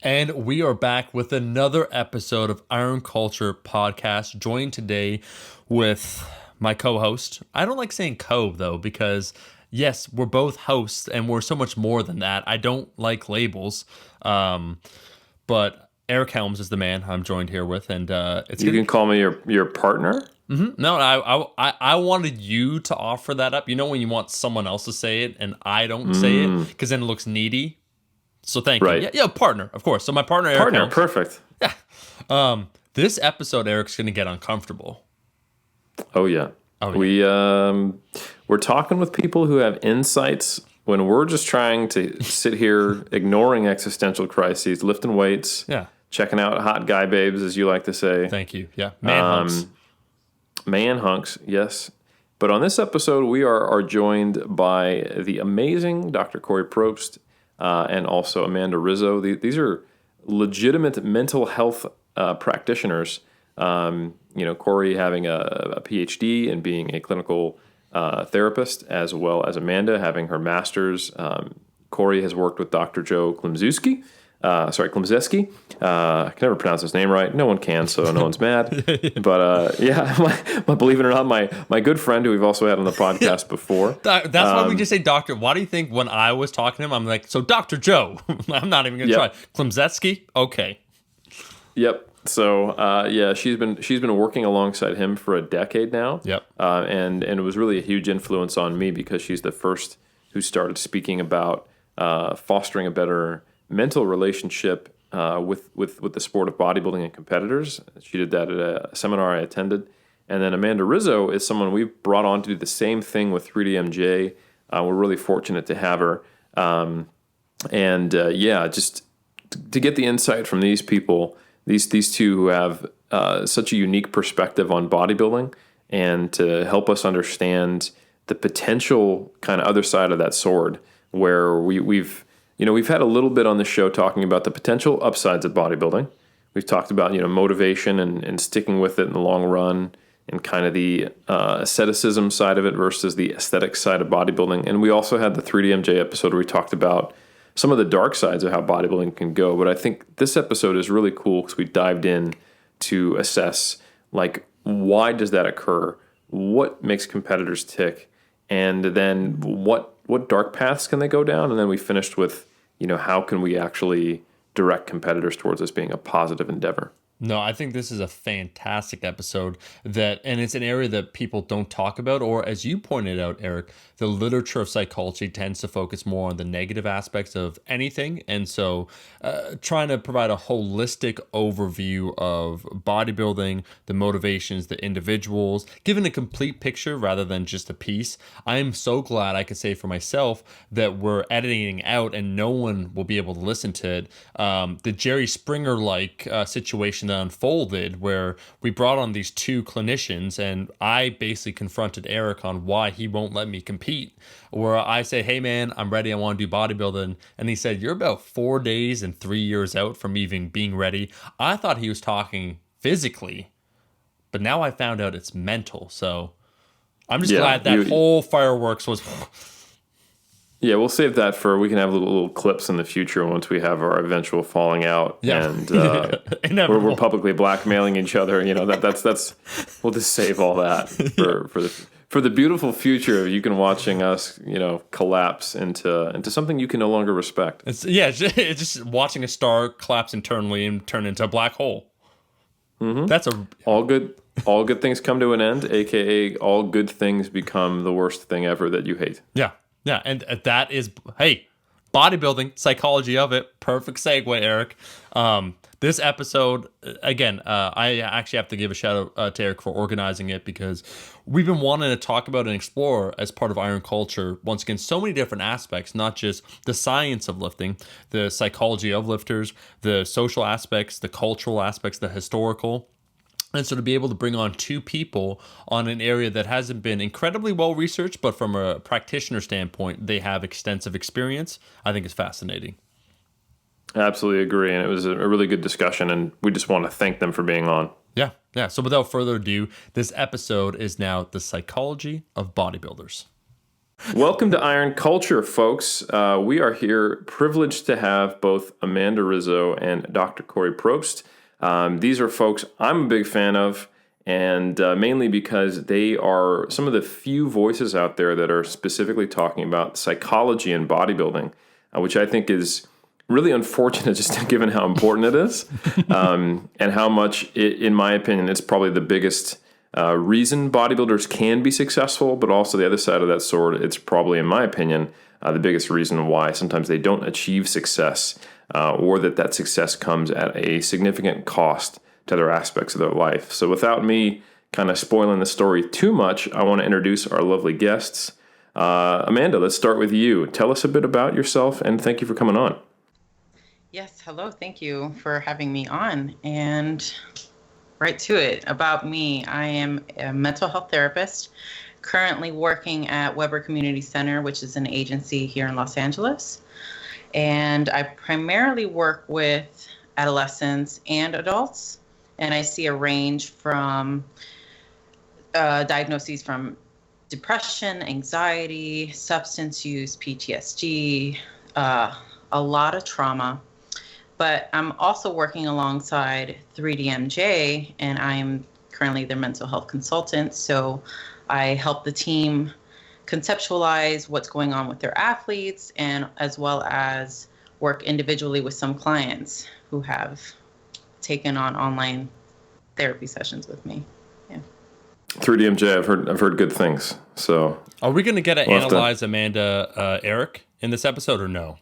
And we are back with another episode of Iron Culture Podcast, joined today with my co-host. I don't like saying co, though, because yes, we're both hosts and we're so much more than that. I don't like labels. But Eric Helms is the man I'm joined here with, and it's You gonna. can call me your partner. No, I wanted you to offer that up. You know when you want someone else to say it and I don't say it because then it looks needy. So thank you. Right. Yeah, partner, of course. So my partner, Eric Partner, Helms. perfect. This episode, Eric's going to get uncomfortable. Oh yeah. Oh, yeah. We're talking with people who have insights when we're just trying to sit here ignoring existential crises, lifting weights, Yeah. checking out hot guy babes, as you like to say. Thank you. Yeah. Man humps. Man hunks, yes. But on this episode, we are joined by the amazing Dr. Corey Probst and also Amanda Rizzo. These are legitimate mental health practitioners. Corey having a PhD and being a clinical therapist, as well as Amanda having her master's. Corey has worked with Dr. Joe Klimczewski. Klimczewski. I can never pronounce his name right. No one can, so no one's mad. But believe it or not, my good friend who we've also had on the podcast before. That's why we just say doctor. Why do you think when I was talking to him, I'm like, so Dr. Joe? I'm not even going to try. Klimczewski? Okay. Yep. So she's been working alongside him for a decade now. Yep. And it was really a huge influence on me because she's the first who started speaking about fostering a better mental relationship with the sport of bodybuilding and competitors. She did that at a seminar I attended. And then Amanda Rizzo is someone we've brought on to do the same thing with 3DMJ. We're really fortunate to have her. Just to get the insight from these people, these two who have such a unique perspective on bodybuilding, and to help us understand the potential kind of other side of that sword, where we've had a little bit on the show talking about the potential upsides of bodybuilding. We've talked about motivation and sticking with it in the long run, and kind of the asceticism side of it versus the aesthetic side of bodybuilding. And we also had the 3DMJ episode where we talked about some of the dark sides of how bodybuilding can go. But I think this episode is really cool because we dived in to assess, like, why does that occur? What makes competitors tick? And then what dark paths can they go down? And then we finished with, how can we actually direct competitors towards this being a positive endeavor? No, I think this is a fantastic episode and it's an area that people don't talk about, or as you pointed out, Eric, the literature of psychology tends to focus more on the negative aspects of anything. And so trying to provide a holistic overview of bodybuilding, the motivations, the individuals, giving a complete picture rather than just a piece. I'm so glad I can say for myself that we're editing out and no one will be able to listen to it. The Jerry Springer-like situation that unfolded, where we brought on these two clinicians and I basically confronted Eric on why he won't let me compete, where I say, hey man, I'm ready, I want to do bodybuilding, and he said, you're about 4 days and 3 years out from even being ready. I thought he was talking physically, but now I found out it's mental. So I'm just glad that whole fireworks was Yeah, we'll save that we can have little clips in the future once we have our eventual falling out, and we're publicly blackmailing each other. That's we'll just save all that for the beautiful future of you can watching us, collapse into something you can no longer respect. It's just watching a star collapse internally and turn into a black hole. Mm-hmm. That's all good things come to an end, aka all good things become the worst thing ever that you hate. Yeah. Yeah, and that is, hey, bodybuilding, psychology of it. Perfect segue, Eric. This episode, again, I actually have to give a shout out to Eric for organizing it, because we've been wanting to talk about and explore as part of Iron Culture, once again, so many different aspects, not just the science of lifting, the psychology of lifters, the social aspects, the cultural aspects, the historical. And so to be able to bring on two people on an area that hasn't been incredibly well researched, but from a practitioner standpoint, they have extensive experience, I think is fascinating. I absolutely agree. And it was a really good discussion, and we just want to thank them for being on. Yeah. So without further ado, this episode is now the psychology of bodybuilders. Welcome to Iron Culture, folks. We are here privileged to have both Amanda Rizzo and Dr. Corey Probst. These are folks I'm a big fan of, and mainly because they are some of the few voices out there that are specifically talking about psychology and bodybuilding, which I think is really unfortunate just given how important it is, and how much, in my opinion, it's probably the biggest reason bodybuilders can be successful, but also the other side of that sword, it's probably, in my opinion, the biggest reason why sometimes they don't achieve success, or that success comes at a significant cost to other aspects of their life. So without me kind of spoiling the story too much, I want to introduce our lovely guests. Amanda, let's start with you. Tell us a bit about yourself, and thank you for coming on. Yes, hello. Thank you for having me on. And right to it. About me, I am a mental health therapist, currently working at Weber Community Center, which is an agency here in Los Angeles. And I primarily work with adolescents and adults. And I see a range from diagnoses from depression, anxiety, substance use, PTSD, a lot of trauma. But I'm also working alongside 3DMJ, and I'm currently their mental health consultant. So I help the team conceptualize what's going on with their athletes, and as well as work individually with some clients who have taken on online therapy sessions with me. Yeah. 3DMJ, I've heard good things. So Are we going to get to analyze Amanda Eric in this episode or no?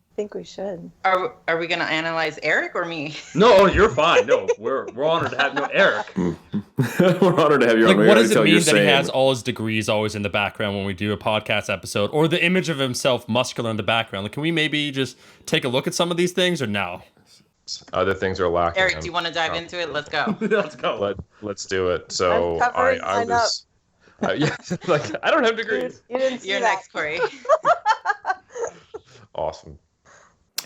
I think we should. Are we going to analyze Eric or me? No, you're fine. No, we're honored to have Eric. We're honored to have you on. What does it mean that he has all his degrees always in the background when we do a podcast episode, or the image of himself muscular in the background? Like, can we maybe just take a look at some of these things, or no? Other things are lacking. Eric, do you want to dive into it? Let's go. Let's go. Let's do it. So I was, yeah, like I don't have degrees. You didn't see You're that. next, Corey. Awesome.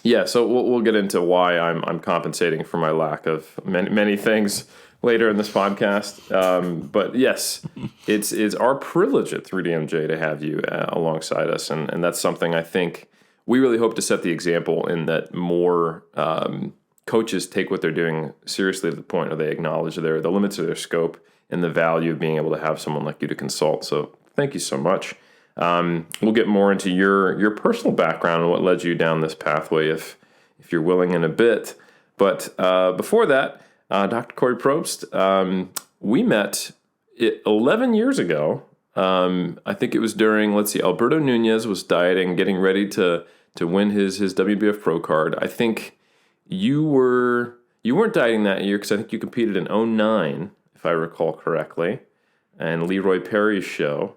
Yeah, so we'll get into why I'm compensating for my lack of many things later in this podcast. But yes, it's our privilege at 3DMJ to have you alongside us, and that's something I think we really hope to set the example in that more coaches take what they're doing seriously to the point where they acknowledge the limits of their scope and the value of being able to have someone like you to consult. So thank you so much. We'll get more into your personal background and what led you down this pathway if you're willing in a bit. But before that, Dr. Corey Probst, we met 11 years ago. I think it was during, Alberto Nunez was dieting, getting ready to win his WBF Pro card. I think you weren't dieting that year because I think you competed in 2009, if I recall correctly, and Leroy Perry's show.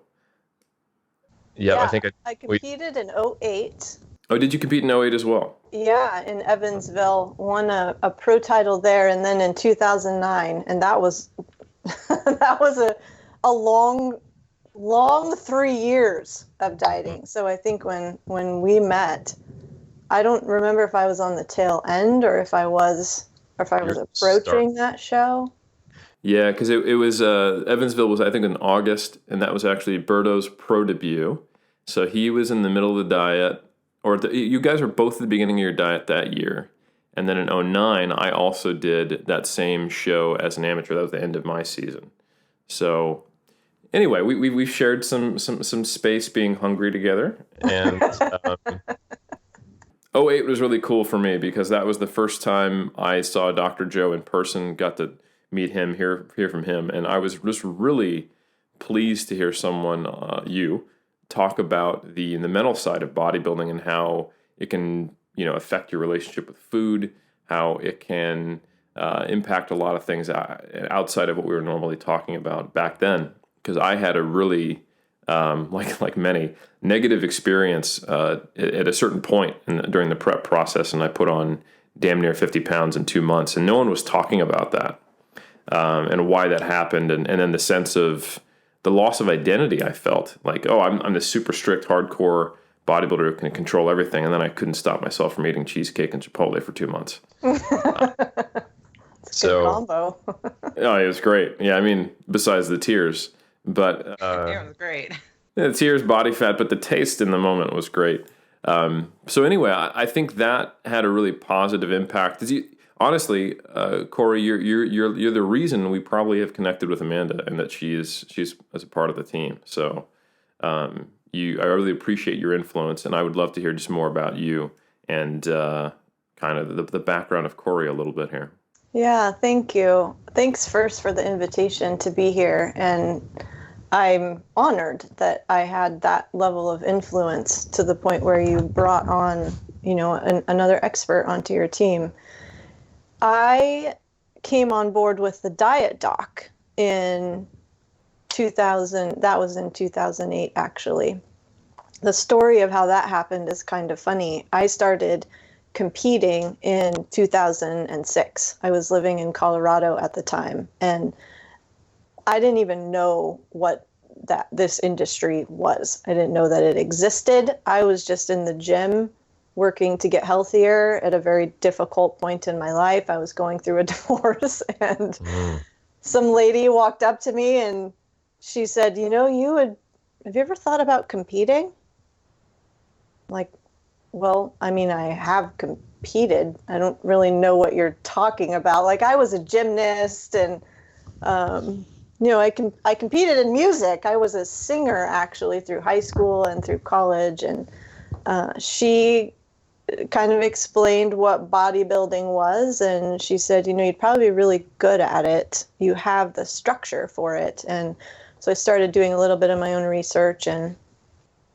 Yeah, I think I competed in 2008. Oh, did you compete in 2008 as well? Yeah, in Evansville, won a pro title there, and then in 2009, and that was that was a long 3 years of dieting. So I think when we met, I don't remember if I was on the tail end or if I was approaching that show. Yeah, because it was Evansville was, I think, in August, and that was actually Berto's pro debut. So he was in the middle of the diet, you guys were both at the beginning of your diet that year. And then in 2009, I also did that same show as an amateur. That was the end of my season. So anyway, we've shared some space being hungry together. And 2008 was really cool for me because that was the first time I saw Dr. Joe in person, got to meet him, hear from him. And I was just really pleased to hear someone, you, talk about the mental side of bodybuilding and how it can, affect your relationship with food, how it can impact a lot of things outside of what we were normally talking about back then. Because I had a really, like many, negative experience at a certain point during the prep process, and I put on damn near 50 pounds in 2 months, and no one was talking about that and why that happened, and then the sense of the loss of identity I felt. Like, oh, I'm this super strict, hardcore bodybuilder who can control everything, and then I couldn't stop myself from eating cheesecake and Chipotle for 2 months. Good combo. Oh, it was great. Yeah, I mean, besides the tears, but It was great. It's here's body fat, but the taste in the moment was great. So anyway, I think that had a really positive impact. Honestly, Corey, you're the reason we probably have connected with Amanda, and that she's as a part of the team. So I really appreciate your influence, and I would love to hear just more about you and kind of the background of Corey a little bit here. Yeah, thank you. Thanks first for the invitation to be here, and I'm honored that I had that level of influence to the point where you brought on, another expert onto your team. I came on board with the Diet Doc in 2000. That was in 2008, actually. The story of how that happened is kind of funny. I started competing in 2006. I was living in Colorado at the time, and I didn't even know what this industry was. I didn't know that it existed. I was just in the gym working to get healthier at a very difficult point in my life. I was going through a divorce, and some lady walked up to me and she said, have you ever thought about competing? Like, well, I mean, I have competed. I don't really know what you're talking about. Like, I was a gymnast, and I competed in music. I was a singer actually through high school and through college, and she kind of explained what bodybuilding was, and she said, you'd probably be really good at it. You have the structure for it. And so I started doing a little bit of my own research, and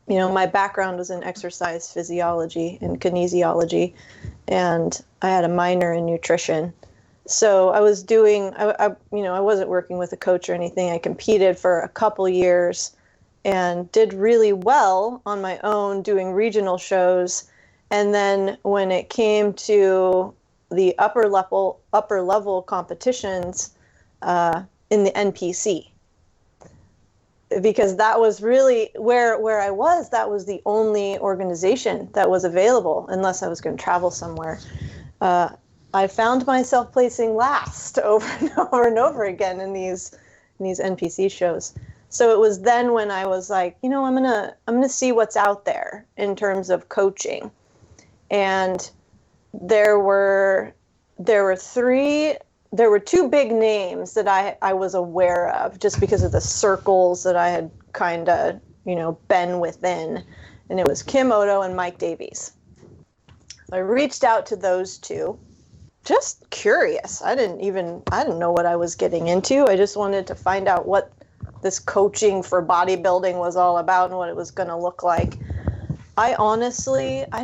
my background was in exercise physiology and kinesiology, and I had a minor in nutrition. So I was I wasn't working with a coach or anything. I competed for a couple years and did really well on my own doing regional shows. And then when it came to the upper level competitions in the NPC, because that was really where I was, that was the only organization that was available unless I was going to travel somewhere. I found myself placing last over and over and over again in these NPC shows. So it was then when I was like, I'm gonna see what's out there in terms of coaching. And there were two big names that I was aware of just because of the circles that I had kind of, been within. And it was Kim Odo and Mike Davies. So I reached out to those two, just curious. I didn't know what I was getting into. I just wanted to find out what this coaching for bodybuilding was all about and what it was going to look like. I honestly, I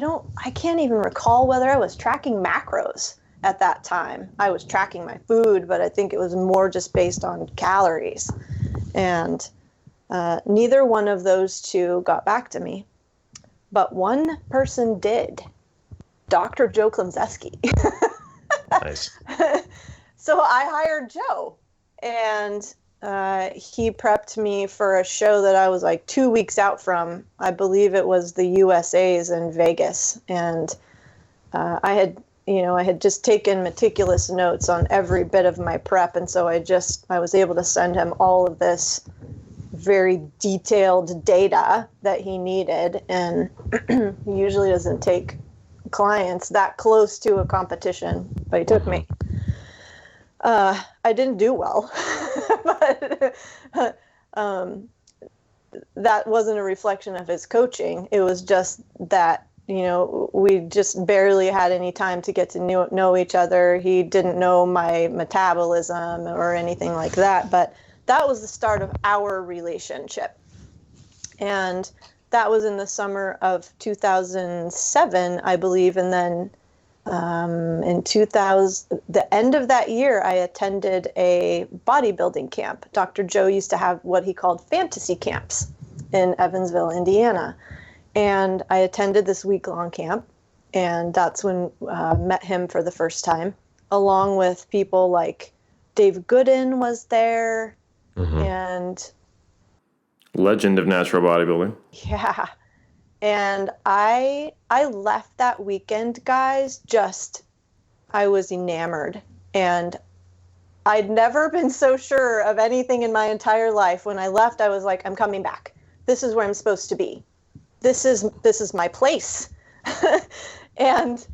can't even recall whether I was tracking macros at that time. I was tracking my food, but I think it was more just based on calories. And neither one of those two got back to me. But one person did. Dr. Joe Klemczewski. Nice. So I hired Joe, and he prepped me for a show that I was like 2 weeks out from. I believe it was the USA's in Vegas, and I had just taken meticulous notes on every bit of my prep, and so I was able to send him all of this very detailed data that he needed, and he usually doesn't take clients that close to a competition, but he took me. I didn't do well, but that wasn't a reflection of his coaching. It was just that, we just barely had any time to get to know each other. He didn't know my metabolism or anything like that, but that was the start of our relationship. And that was in the summer of 2007, I believe. And then in the end of that year, I attended a bodybuilding camp. Dr. Joe used to have what he called fantasy camps in Evansville, Indiana. And I attended this week-long camp, and that's when I met him for the first time, along with people like Dave Gooden was there, and legend of natural bodybuilding. Yeah. And I left that weekend, guys, I was enamored. And I'd never been so sure of anything in my entire life. When I left, I was like, I'm coming back. this is where I'm supposed to be. This is my place. And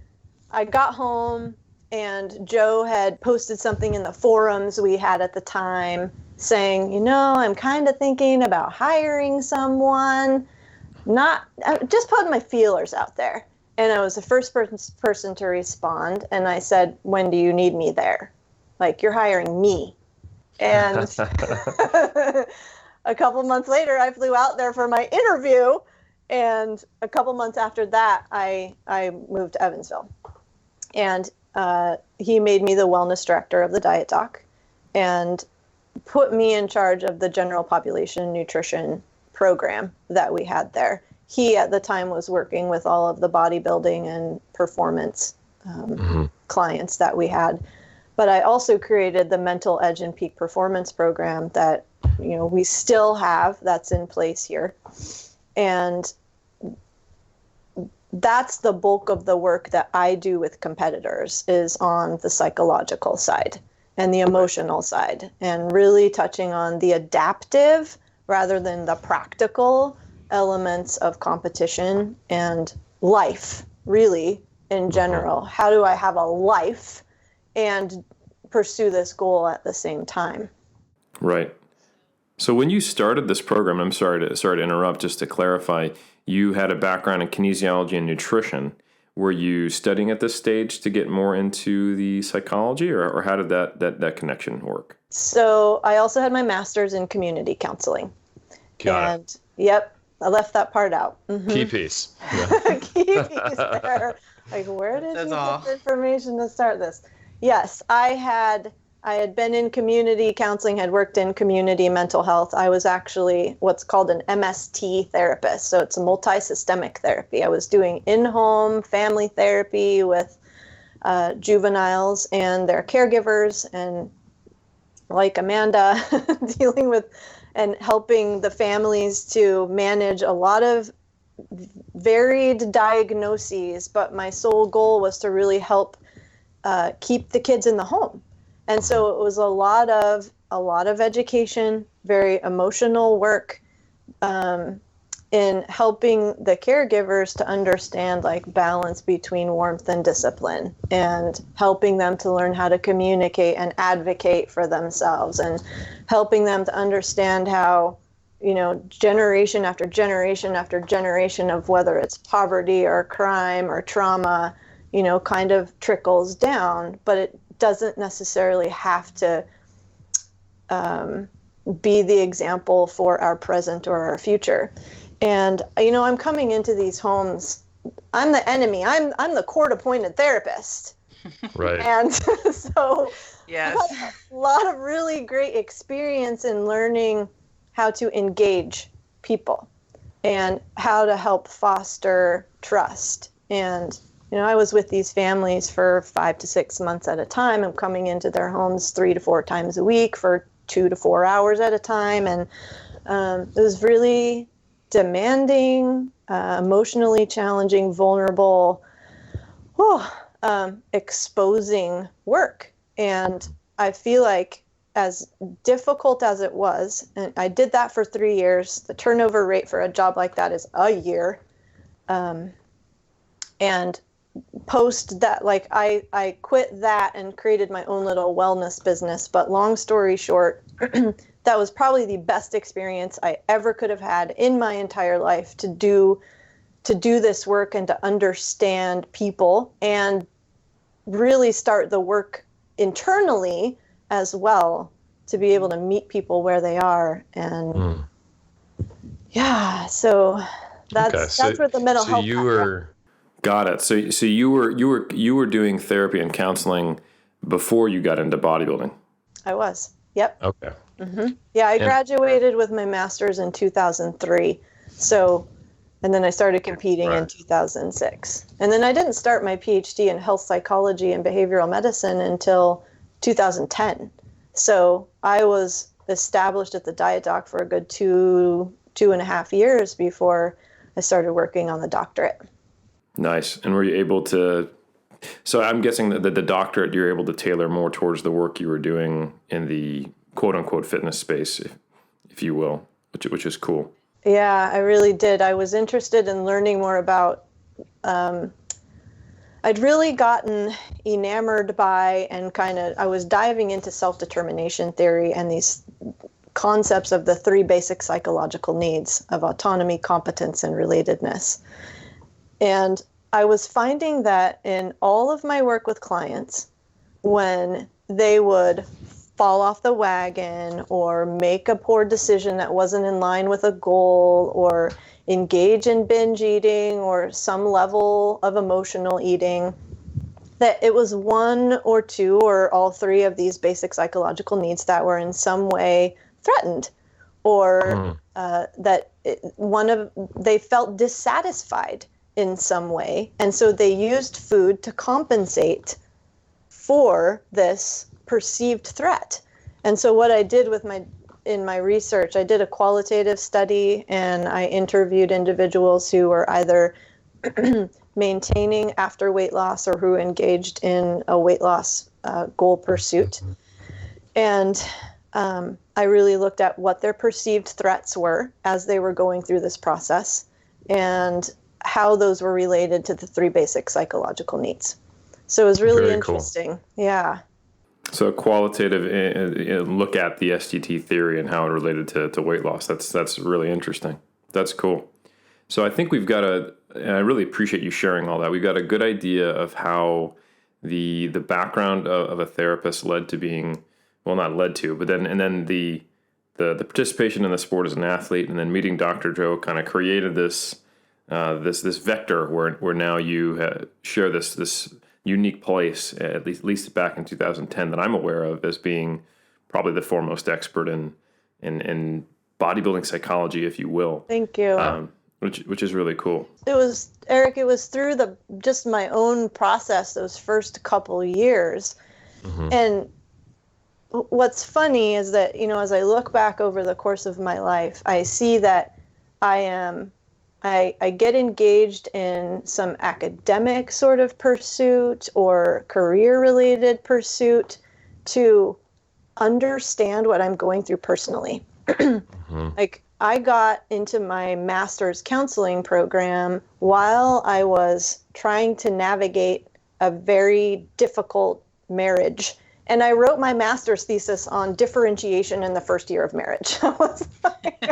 I got home, and Joe had posted something in the forums we had at the time saying, I'm kind of thinking about hiring someone, just putting my feelers out there. And I was the first person to respond. And I said, when do you need me there? Like, you're hiring me. And a couple months later, I flew out there for my interview. And a couple months after that, I moved to Evansville. And he made me the wellness director of the Diet Doc and put me in charge of the general population nutrition program that we had there. He, at the time, was working with all of the bodybuilding and performance clients that we had. But I also created the Mental Edge and Peak Performance program that, we still have, that's in place here. And that's the bulk of the work that I do with competitors, is on the psychological side and the emotional side, and really touching on the adaptive rather than the practical elements of competition and life, really, in general. How do I have a life and pursue this goal at the same time? Right. So when you started this program, I'm sorry to interrupt, just to clarify, you had a background in kinesiology and nutrition. Were you studying at this stage to get more into the psychology, or how did that connection work? So I also had my master's in community counseling. Got it. Yep, I left that part out. Key piece. Key piece there. Like, where did That's you all. get the information to start this? Yes, I had been in community counseling, had worked in community mental health. I was actually what's called an MST therapist. So it's a multi-systemic therapy. I was doing in-home family therapy with juveniles and their caregivers, and like Amanda, dealing with and helping the families to manage a lot of varied diagnoses. But my sole goal was to really help keep the kids in the home. And so it was a lot of education, very emotional work, in helping the caregivers to understand, like, balance between warmth and discipline, and helping them to learn how to communicate and advocate for themselves, and helping them to understand how, generation after generation after generation of whether it's poverty or crime or trauma, kind of trickles down, but it doesn't necessarily have to be the example for our present or our future. And, I'm coming into these homes, I'm the enemy, I'm the court-appointed therapist. Right. And so Yes. I had a lot of really great experience in learning how to engage people and how to help foster trust. And I was with these families for 5 to 6 months at a time. I'm coming into their homes 3 to 4 times a week for 2 to 4 hours at a time. And it was really demanding, emotionally challenging, vulnerable, exposing work. And I feel like, as difficult as it was, and I did that for 3 years, the turnover rate for a job like that is a year. And post that, like, I quit that and created my own little wellness business. But long story short, that was probably the best experience I ever could have had in my entire life, to do this work and to understand people and really start the work internally as well, to be able to meet people where they are. And so that's where the mental health. You were. Got it. So you were doing therapy and counseling before you got into bodybuilding. I was. Yep. Okay. Yeah, I graduated with my master's in 2003. So, and then I started competing in 2006. And then I didn't start my PhD in health psychology and behavioral medicine until 2010. So I was established at the Diet Doc for a good two and a half years before I started working on the doctorate. Nice. And were you able to, so I'm guessing that the doctorate, you're able to tailor more towards the work you were doing in the quote unquote fitness space, if you will, which is cool. Yeah, I really did. I was interested in learning more about, I'd really gotten enamored by and I was diving into self-determination theory and these concepts of the three basic psychological needs of autonomy, competence, and relatedness. And I was finding that in all of my work with clients, when they would fall off the wagon or make a poor decision that wasn't in line with a goal or engage in binge eating or some level of emotional eating, that it was one or two or all three of these basic psychological needs that were in some way threatened, or they felt dissatisfied in some way, and so they used food to compensate for this perceived threat. And so what I did in my research, I did a qualitative study and I interviewed individuals who were either maintaining after weight loss or who engaged in a weight loss goal pursuit. And I really looked at what their perceived threats were as they were going through this process and how those were related to the three basic psychological needs. So it was really Very interesting. Cool. Yeah. So a qualitative look at the SDT theory and how it related to weight loss. That's really interesting. That's cool. So I think we've got and I really appreciate you sharing all that. We've got a good idea of how the background of a therapist led to being, well, not led to, but then the participation in the sport as an athlete, and then meeting Dr. Joe kind of created this vector where now you share this unique place, at least back in 2010, that I'm aware of as being probably the foremost expert in bodybuilding psychology, if you will. Thank you. Which is really cool. It was, Eric, it was through just my own process those first couple years. Mm-hmm. And what's funny is that, as I look back over the course of my life, I see that I get engaged in some academic sort of pursuit or career-related pursuit to understand what I'm going through personally. Mm-hmm. Like, I got into my master's counseling program while I was trying to navigate a very difficult marriage. And I wrote my master's thesis on differentiation in the first year of marriage. I was like,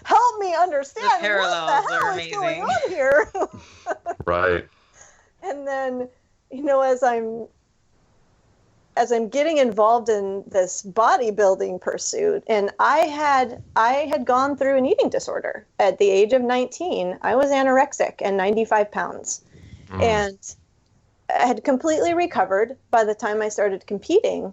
help me understand what the hell is going on here. Right. And then, as I'm getting involved in this bodybuilding pursuit, and I had gone through an eating disorder at the age of 19. I was anorexic and 95 pounds. And I had completely recovered by the time I started competing.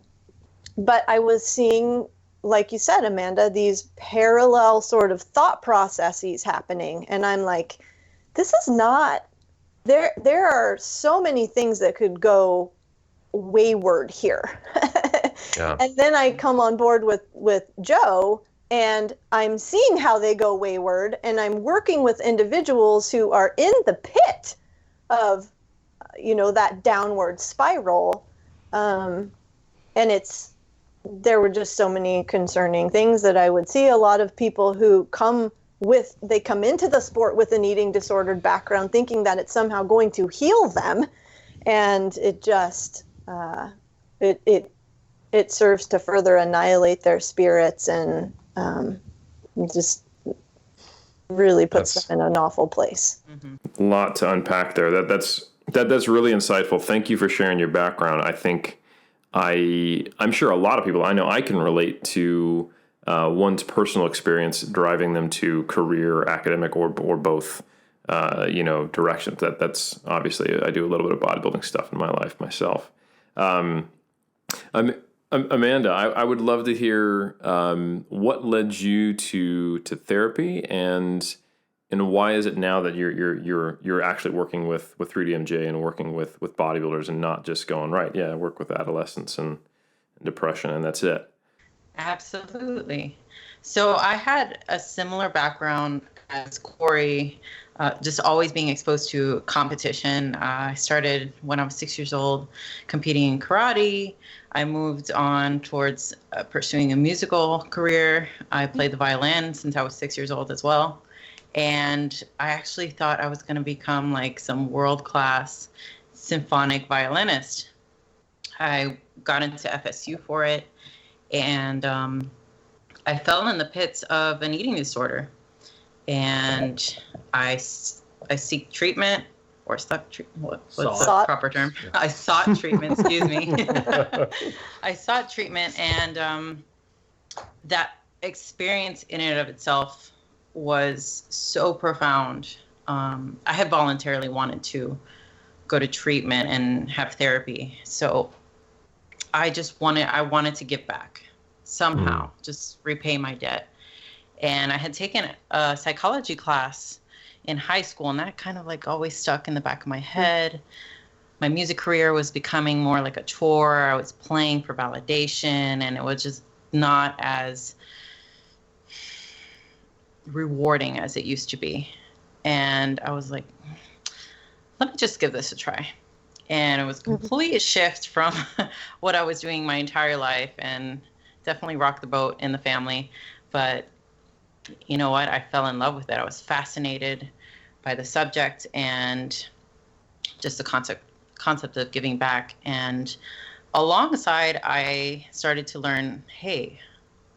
But I was seeing, like you said, Amanda, these parallel sort of thought processes happening. And I'm like, this is not, there are so many things that could go wayward here. Yeah. And then I come on board with Joe, and I'm seeing how they go wayward, and I'm working with individuals who are in the pit of, that downward spiral. And there were just so many concerning things that I would see. A lot of people who come into the sport with an eating disordered background thinking that it's somehow going to heal them. And it just, it serves to further annihilate their spirits and just really puts them in an awful place. A lot to unpack there. That's really insightful. Thank you for sharing your background. I think I'm sure a lot of people I know I can relate to one's personal experience driving them to career, academic, or both directions. That's obviously I do a little bit of bodybuilding stuff in my life myself. Amanda, I would love to hear what led you to therapy, and why is it now that you're actually working with 3DMJ and working with bodybuilders and not just going, right, yeah, I work with adolescents and depression and that's it. Absolutely. So I had a similar background as Corey. just always being exposed to competition. I started when I was 6 years old competing in karate. I moved on towards pursuing a musical career. I played the violin since I was 6 years old as well. And I actually thought I was going to become like some world-class symphonic violinist. I got into FSU for it, and I fell in the pits of an eating disorder. And I seek treatment, or what's the proper term? I sought treatment, excuse me. I sought treatment, and that experience in and of itself was so profound. I had voluntarily wanted to go to treatment and have therapy. So I wanted to give back somehow, just repay my debt. And I had taken a psychology class in high school, and that kind of like always stuck in the back of my head. My music career was becoming more like a chore. I was playing for validation, and it was just not as rewarding as it used to be. And I was like, let me just give this a try. And it was a complete shift from what I was doing my entire life, and definitely rocked the boat in the family. But you know what? I fell in love with it. I was fascinated by the subject and just the concept of giving back. And alongside, I started to learn, hey,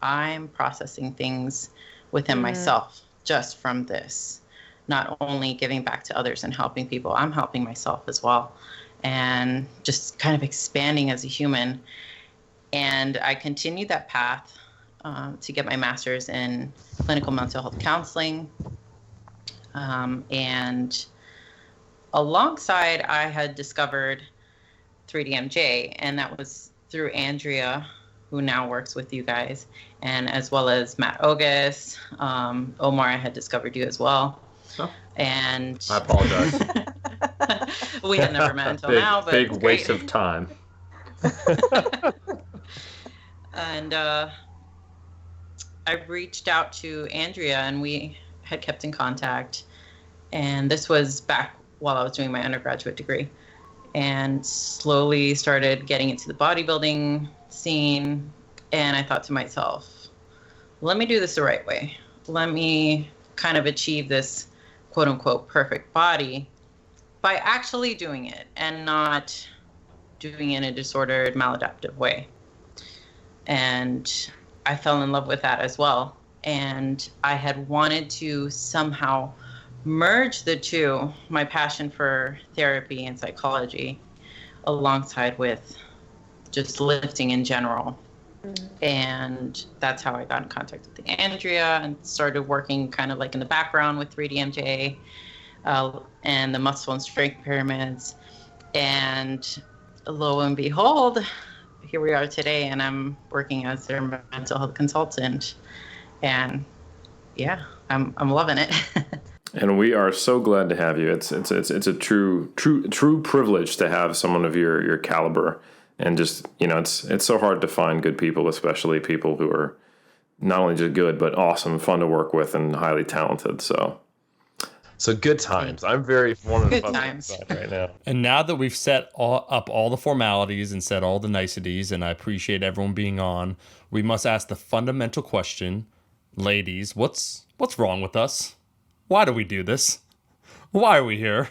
I'm processing things within myself just from this. Not only giving back to others and helping people, I'm helping myself as well. And just kind of expanding as a human. And I continued that path to get my master's in clinical mental health counseling. And alongside, I had discovered 3DMJ, and that was through Andrea, who now works with you guys, and as well as Matt Ogus. Omar, I had discovered you as well. Oh. And I apologize. We had never met until now, but big waste of time. And I reached out to Andrea, and we had kept in contact. And this was back while I was doing my undergraduate degree, and slowly started getting into the bodybuilding scene. And I thought to myself, let me do this the right way. Let me kind of achieve this quote unquote perfect body by actually doing it and not doing it in a disordered, maladaptive way. And I fell in love with that as well. And I had wanted to somehow merge the two, my passion for therapy and psychology, alongside with just lifting in general. And that's how I got in contact with Andrea and started working kind of like in the background with 3DMJ and the muscle and strength pyramids. And lo and behold, here we are today, and I'm working as their mental health consultant. And yeah, I'm loving it. And we are so glad to have you. It's a true privilege to have someone of your caliber. And just, it's so hard to find good people, especially people who are not only just good, but awesome, fun to work with, and highly talented. So good times. I'm very one of the good times right now. And now that we've set up all the formalities and said all the niceties, and I appreciate everyone being on, we must ask the fundamental question, ladies, what's wrong with us? Why do we do this? Why are we here?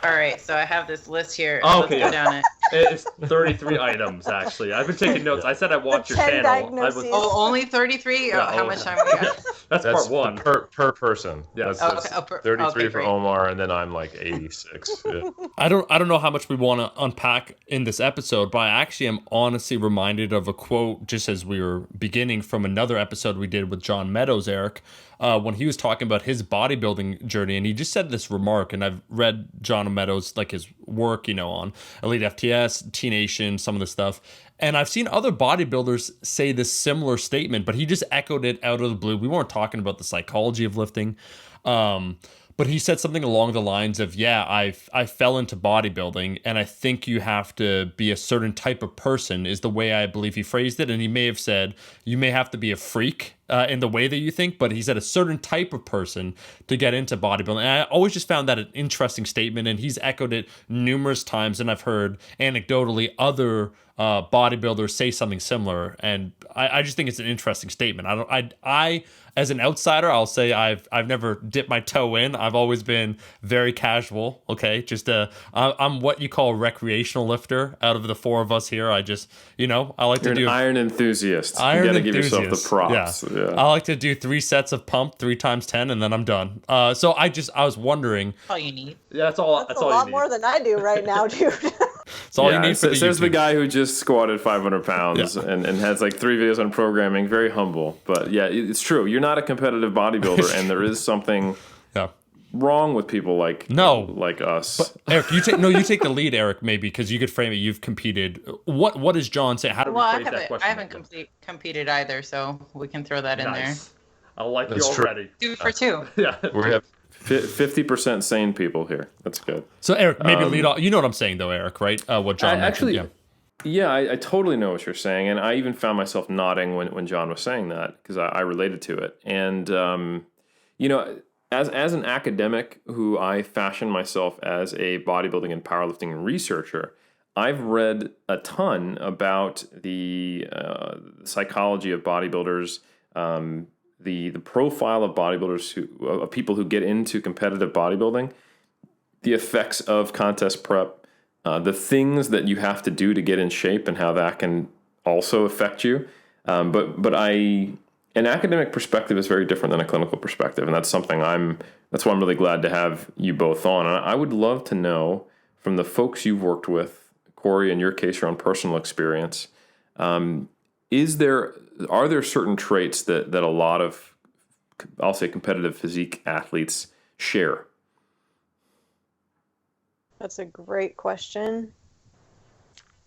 All right, so I have this list here. Oh, okay, Let's go down it. It's 33 items, actually. I've been taking notes. I said I watched your 10 channel. diagnoses. Oh, only 33? Yeah, how much time we got? That's part one. Per person. Yes. That's 33 okay, for great. Omar, and then I'm like 86. Yeah. I don't know how much we want to unpack in this episode, but I actually am honestly reminded of a quote just as we were beginning from another episode we did with John Meadows, Eric, when he was talking about his bodybuilding journey, and he just said this remark, and I've read John Meadows, like his work, on Elite FTS, T-Nation, some of the stuff, and I've seen other bodybuilders say this similar statement, but he just echoed it out of the blue. We weren't talking about the psychology of lifting, but he said something along the lines of, I fell into bodybuilding, and I think you have to be a certain type of person, is the way I believe he phrased it. And he may have said, you may have to be a freak in the way that you think, but he said a certain type of person to get into bodybuilding. And I always just found that an interesting statement, and he's echoed it numerous times, and I've heard anecdotally other bodybuilders say something similar, and I just think it's an interesting statement. I as an outsider, I'll say I've never dipped my toe in. I've always been very casual. Okay, just I'm what you call a recreational lifter out of the four of us here. I just I like You're to do an iron enthusiast. Iron you got to give yourself enthusiast. the props. Yeah. I like to do 3 sets of pump, 3 times 10, and then I'm done. So I was wondering. That's all you need. Yeah, that's all. That's a all lot you need. more than I do right now, dude. It's all you need for the There's the YouTube. guy who just squatted 500 pounds and has like 3 videos on programming. Very humble, but yeah, it's true. You're not a competitive bodybuilder, and there is something wrong with people like us. But Eric, you take the lead, Eric, maybe because you could frame it. You've competed. What is John saying? How do we Well, phrase that question? I haven't competed either, so we can throw that in there. Nice. I like That's you true. already. 2 for 2. Yeah. We have 50% sane people here. That's good. So Eric, maybe lead off. You know what I'm saying, though, Eric, right? What John mentioned. Yeah, I totally know what you're saying, and I even found myself nodding when John was saying that because I related to it. And as an academic who I fashion myself as a bodybuilding and powerlifting researcher, I've read a ton about the psychology of bodybuilders, the profile of bodybuilders of people who get into competitive bodybuilding, the effects of contest prep. The things that you have to do to get in shape and how that can also affect you. But an academic perspective is very different than a clinical perspective. And that's why I'm really glad to have you both on. And I would love to know from the folks you've worked with, Corey, in your case, your own personal experience, are there certain traits that a lot of, I'll say, competitive physique athletes share? That's a great question.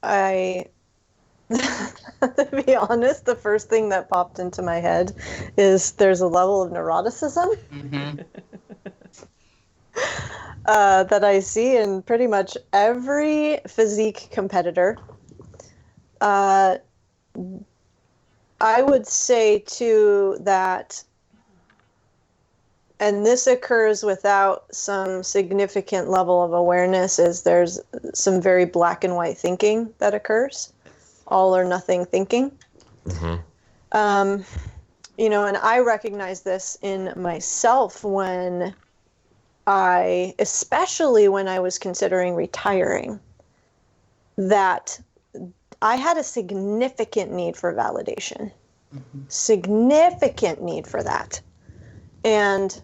To be honest, the first thing that popped into my head is there's a level of neuroticism that I see in pretty much every physique competitor. I would say, too, that, and this occurs without some significant level of awareness, is there's some very black and white thinking that occurs. All or nothing thinking. Mm-hmm. And I recognize this in myself especially when I was considering retiring, that I had a significant need for validation. Mm-hmm. Significant need for that. And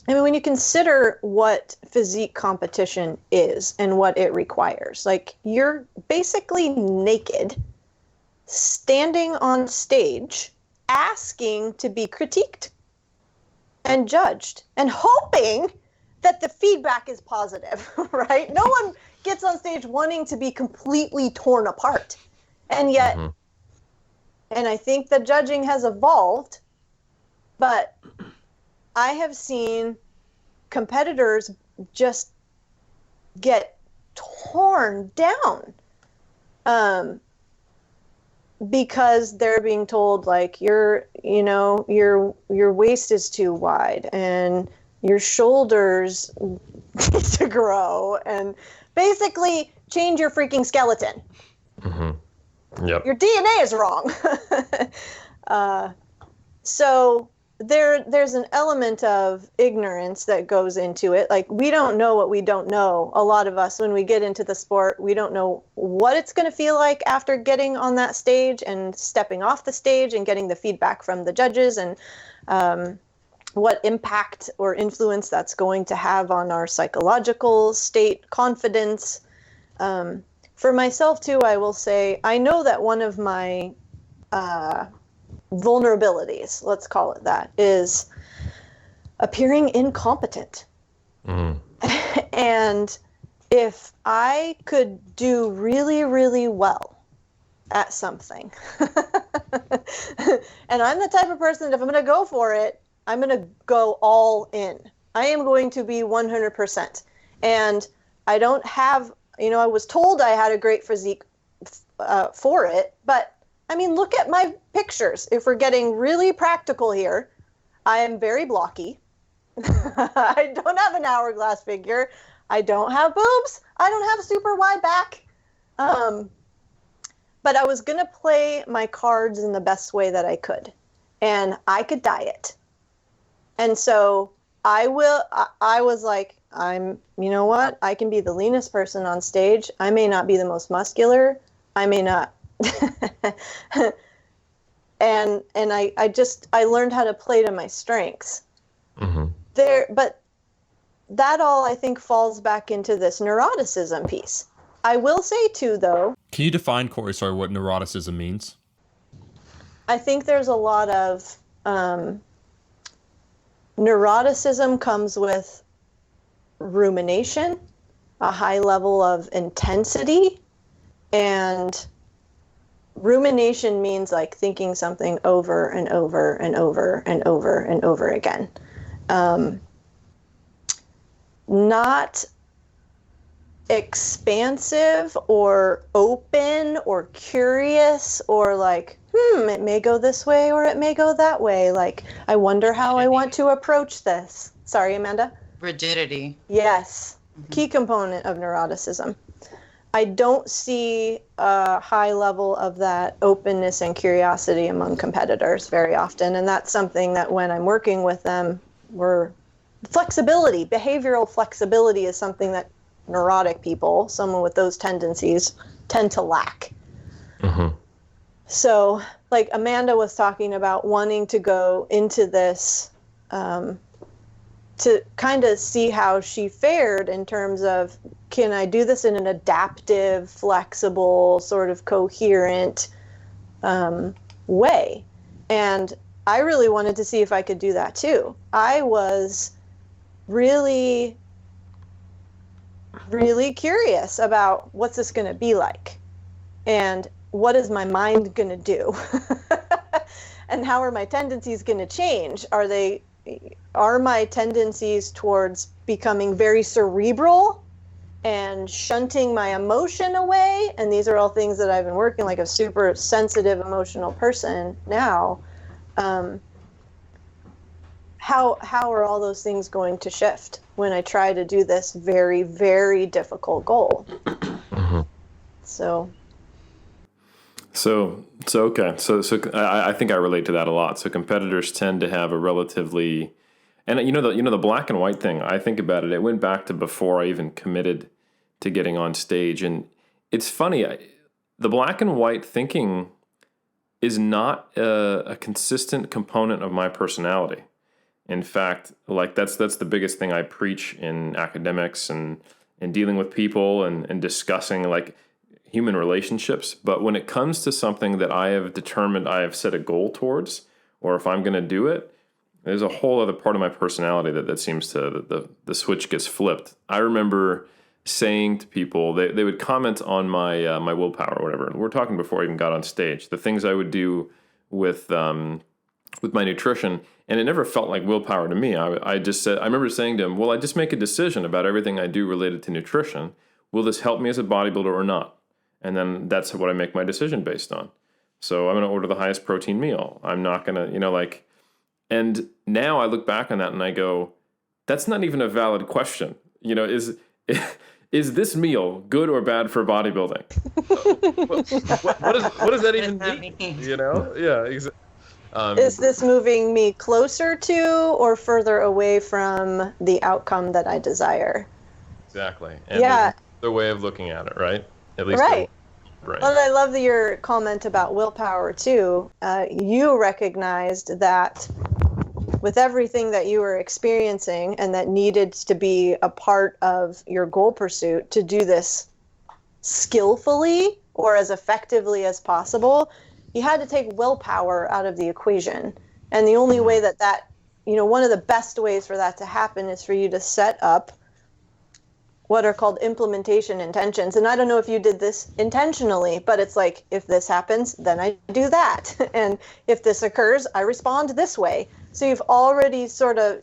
I mean, when you consider what physique competition is and what it requires, like you're basically naked, standing on stage, asking to be critiqued and judged and hoping that the feedback is positive, right? No one gets on stage wanting to be completely torn apart. And yet, and I think the judging has evolved, but I have seen competitors just get torn down because they're being told, like, your waist is too wide and your shoulders need to grow, and basically change your freaking skeleton. Mm-hmm. Yep. Your DNA is wrong. So there's an element of ignorance that goes into it. Like, we don't know what we don't know. A lot of us, when we get into the sport, we don't know what it's going to feel like after getting on that stage and stepping off the stage and getting the feedback from the judges, and what impact or influence that's going to have on our psychological state, confidence. For myself, too, I will say, I know that one of my vulnerabilities, let's call it that, is appearing incompetent. And if I could do really, really well at something, and I'm the type of person that if I'm going to go for it, I'm going to go all in. I am going to be 100%. And I don't have, I was told I had a great physique for it, but I mean, look at my pictures. If we're getting really practical here, I am very blocky. I don't have an hourglass figure. I don't have boobs. I don't have a super wide back. But I was going to play my cards in the best way that I could. And I could diet. And so I was like, you know what? I can be the leanest person on stage. I may not be the most muscular. I may not. and I learned how to play to my strengths. Mm-hmm. But that all, I think, falls back into this neuroticism piece. I will say too, though. Can you define, Corey, what neuroticism means? I think there's a lot of neuroticism comes with rumination, a high level of intensity, and rumination means like thinking something over and over and over and over and over again. Not expansive or open or curious or like, it may go this way or it may go that way. Like, I wonder how I want to approach this. Sorry, Amanda? Rigidity. Yes. Key component of neuroticism. I don't see a high level of that openness and curiosity among competitors very often. And that's something that when I'm working with them, behavioral flexibility is something that neurotic people, someone with those tendencies, tend to lack. Mm-hmm. So, like Amanda was talking about wanting to go into this to kind of see how she fared in terms of, can I do this in an adaptive, flexible, sort of coherent way? And I really wanted to see if I could do that too. I was really, really curious about what's this going to be like? And what is my mind going to do? And how are my tendencies going to change? Are my tendencies towards becoming very cerebral and shunting my emotion away? And these are all things that I've been working, like a super sensitive emotional person now. How are all those things going to shift when I try to do this very, very difficult goal? Mm-hmm. So okay. So I think I relate to that a lot. So competitors tend to have a relatively, and the black and white thing. I think about it. It went back to before I even committed to getting on stage, and it's funny. The black and white thinking is not a consistent component of my personality. In fact, like that's the biggest thing I preach in academics and dealing with people and discussing like human relationships. But when it comes to something that I have determined I have set a goal towards, or if I'm going to do it, there's a whole other part of my personality that seems to, the switch gets flipped. I remember saying to people, they would comment on my my willpower or whatever. We're talking before I even got on stage, the things I would do with my nutrition, and it never felt like willpower to me. I remember saying to him, well, I just make a decision about everything I do related to nutrition. Will this help me as a bodybuilder or not? And then that's what I make my decision based on. So I'm going to order the highest protein meal. I'm not going to, and now I look back on that and I go, that's not even a valid question. Is this meal good or bad for bodybuilding? what does that even mean? Yeah, exactly. Is this moving me closer to or further away from the outcome that I desire? Exactly. And yeah. Their way of looking at it, right? At least right. Right. Well, I love your comment about willpower too. You recognized that with everything that you were experiencing and that needed to be a part of your goal pursuit to do this skillfully or as effectively as possible, you had to take willpower out of the equation. And the only way that one of the best ways for that to happen is for you to set up what are called implementation intentions. And I don't know if you did this intentionally, but it's like, if this happens, then I do that. And if this occurs, I respond this way. So you've already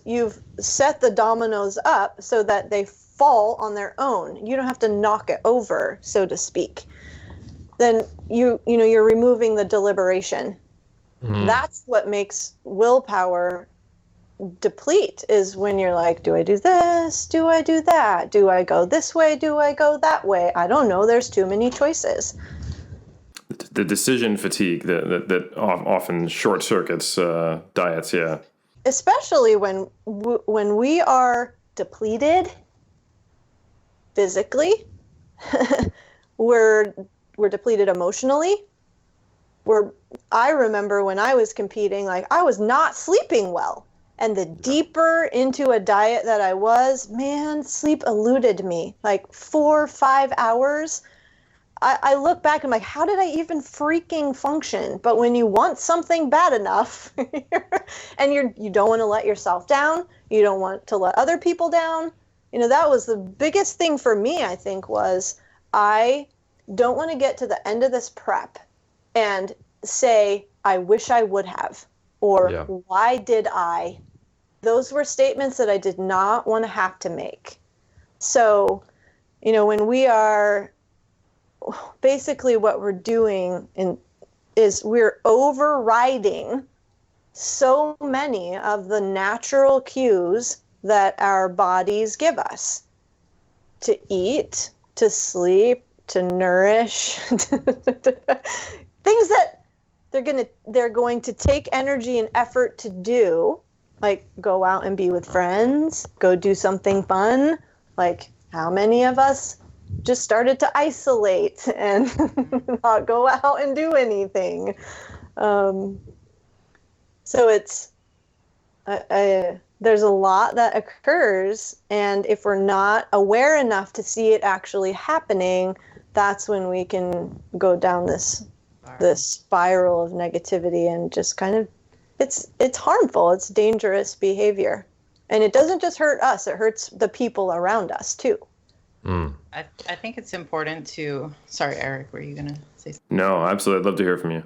you've set the dominoes up so that they fall on their own. You don't have to knock it over, so to speak. then you're removing the deliberation. That's what makes willpower deplete, is when you're like, do I do this? Do I do that? Do I go this way? Do I go that way? I don't know. There's too many choices. The decision fatigue that often short circuits diets. Yeah. Especially when we are depleted physically, we're depleted emotionally. I remember when I was competing, like, I was not sleeping well. And the deeper into a diet that I was, man, sleep eluded me. Like 4 or 5 hours. I look back and I'm like, how did I even freaking function? But when you want something bad enough, and you don't want to let yourself down, you don't want to let other people down. That was the biggest thing for me, I think, was I don't want to get to the end of this prep and say, I wish I would have, or why did I? Those were statements that I did not want to have to make. So, when we are, basically what we're doing is we're overriding so many of the natural cues that our bodies give us to eat, to sleep, to nourish, things that they're going to take energy and effort to do, like go out and be with friends, go do something fun. Like, how many of us just started to isolate and not go out and do anything? So it's there's a lot that occurs, and if we're not aware enough to see it actually happening, that's when we can go down this spiral of negativity, and just kind of it's harmful. It's dangerous behavior, and it doesn't just hurt us, it hurts the people around us too. I think it's important to, sorry, Eric, were you going to say something? No, absolutely. I'd love to hear from you.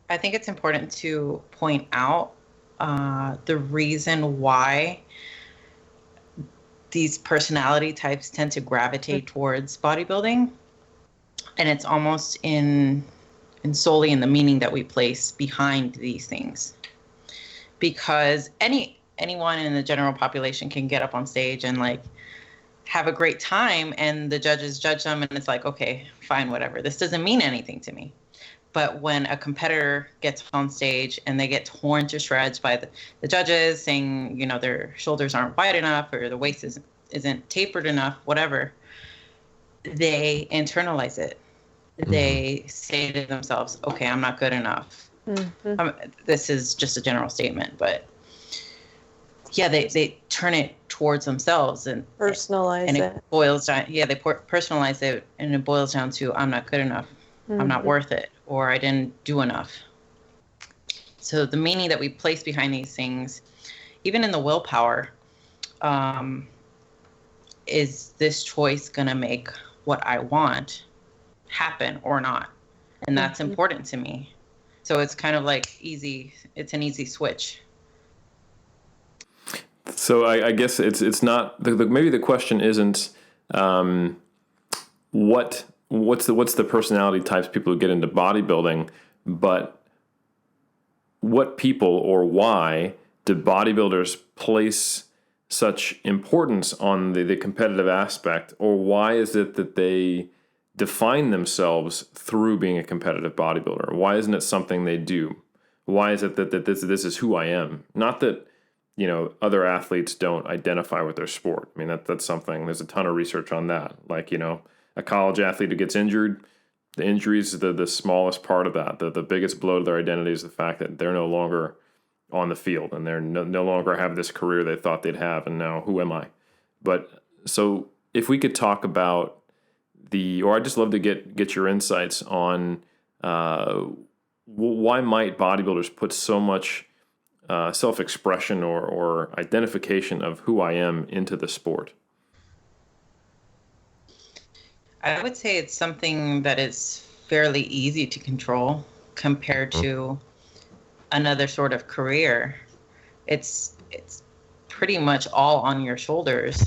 I think it's important to point out the reason why these personality types tend to gravitate towards bodybuilding. And it's almost in solely in the meaning that we place behind these things. Because anyone in the general population can get up on stage and like have a great time, and the judges judge them, and it's like, okay, fine, whatever. This doesn't mean anything to me. But when a competitor gets on stage and they get torn to shreds by the judges saying, their shoulders aren't wide enough, or the waist isn't tapered enough, whatever, they internalize it. They say to themselves, okay, I'm not good enough. This is just a general statement, but yeah, they turn it towards themselves and personalize it boils down. Yeah, they personalize it, and it boils down to, I'm not good enough. I'm not worth it, or I didn't do enough. So the meaning that we place behind these things, even in the willpower, is this choice going to make what I want happen or not? And that's important to me. So it's kind of like it's an easy switch. So I guess it's not maybe the question isn't what's the personality types people who get into bodybuilding, but what people or why do bodybuilders place such importance on the competitive aspect, or why is it that they define themselves through being a competitive bodybuilder? Why isn't it something they do? Why is it that this is who I am? Not that other athletes don't identify with their sport. I mean, that's something, there's a ton of research on that. Like, a college athlete who gets injured, the injury is the smallest part of that. The biggest blow to their identity is the fact that they're no longer on the field, and they're no longer have this career they thought they'd have, and now who am I? But so if we could talk about or I'd just love to get your insights on why might bodybuilders put so much self-expression or identification of who I am into the sport? I would say it's something that is fairly easy to control compared to another sort of career. It's pretty much all on your shoulders.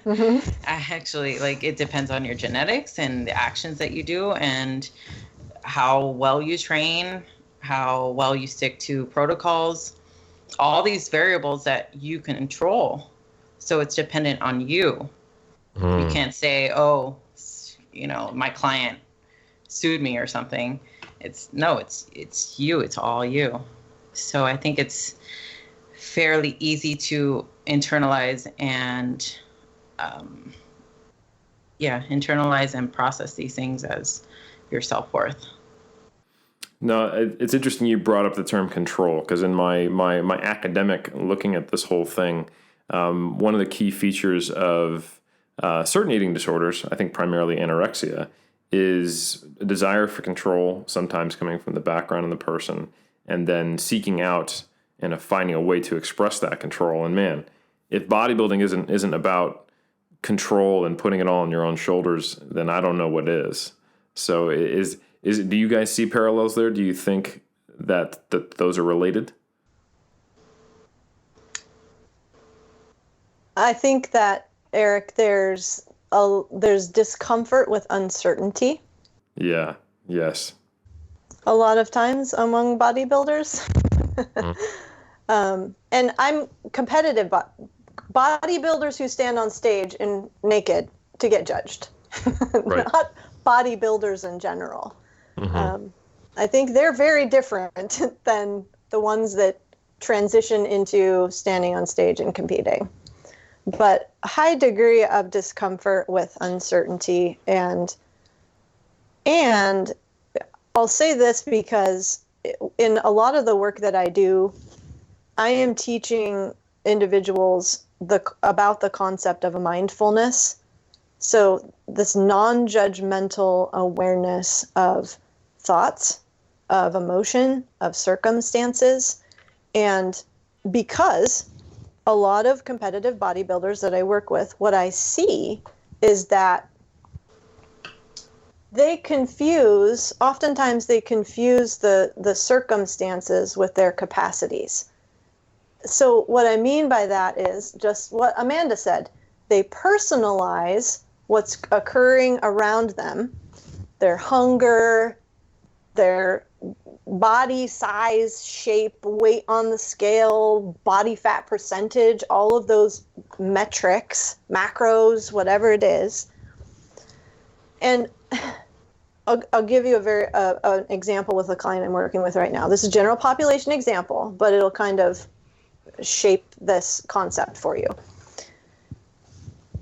Mhm. Actually, like it depends on your genetics and the actions that you do and how well you train, how well you stick to protocols, all these variables that you can control. So it's dependent on you. You Mm. can't say, oh, my client sued me or something. It's no, it's you. It's all you. So I think it's fairly easy to internalize and um, internalize and process these things as your self-worth. No, it's interesting you brought up the term control, because in my academic looking at this whole thing, one of the key features of certain eating disorders, I think primarily anorexia, is a desire for control, sometimes coming from the background of the person, and then seeking out and finding a way to express that control. And man, if bodybuilding isn't about control and putting it all on your own shoulders, then I don't know what is. So do you guys see parallels there? Do you think that those are related? I think that, Eric, there's discomfort with uncertainty Yeah. Yes. a lot of times among bodybuilders. And I'm competitive, but bodybuilders who stand on stage and naked to get judged, Right. not bodybuilders in general. Mm-hmm. I think they're very different than the ones that transition into standing on stage and competing. But a high degree of discomfort with uncertainty, and I'll say this because in a lot of the work that I do, I am teaching individuals about the concept of mindfulness. So this non-judgmental awareness of thoughts, of emotion, of circumstances. And because a lot of competitive bodybuilders that I work with, what I see is that oftentimes they confuse the circumstances with their capacities. So what I mean by that is just what Amanda said. They personalize what's occurring around them, their hunger, their body size, shape, weight on the scale, body fat percentage, all of those metrics, macros, whatever it is. And I'll give you an example with a client I'm working with right now. This is a general population example, but it'll kind of shape this concept for you.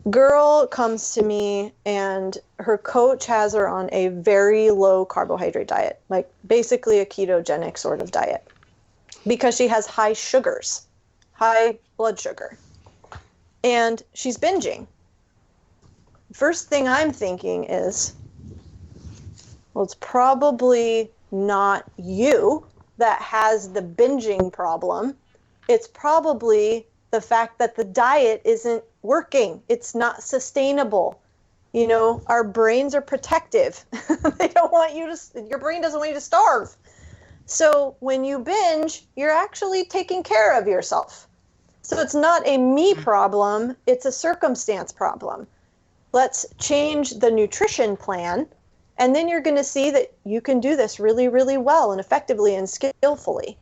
Girl comes to me and her coach has her on a very low carbohydrate diet, like basically a ketogenic sort of diet, because she has high sugars, high blood sugar, and she's binging. First thing I'm thinking is, well, it's probably not you that has the binging problem. It's probably the fact that the diet isn't working. It's not sustainable. You know, our brains are protective. They don't want you to, your brain doesn't want you to starve. So when you binge, you're actually taking care of yourself. So it's not a me problem, it's a circumstance problem. Let's change the nutrition plan, and then you're going to see that you can do this really, really well and effectively and skillfully.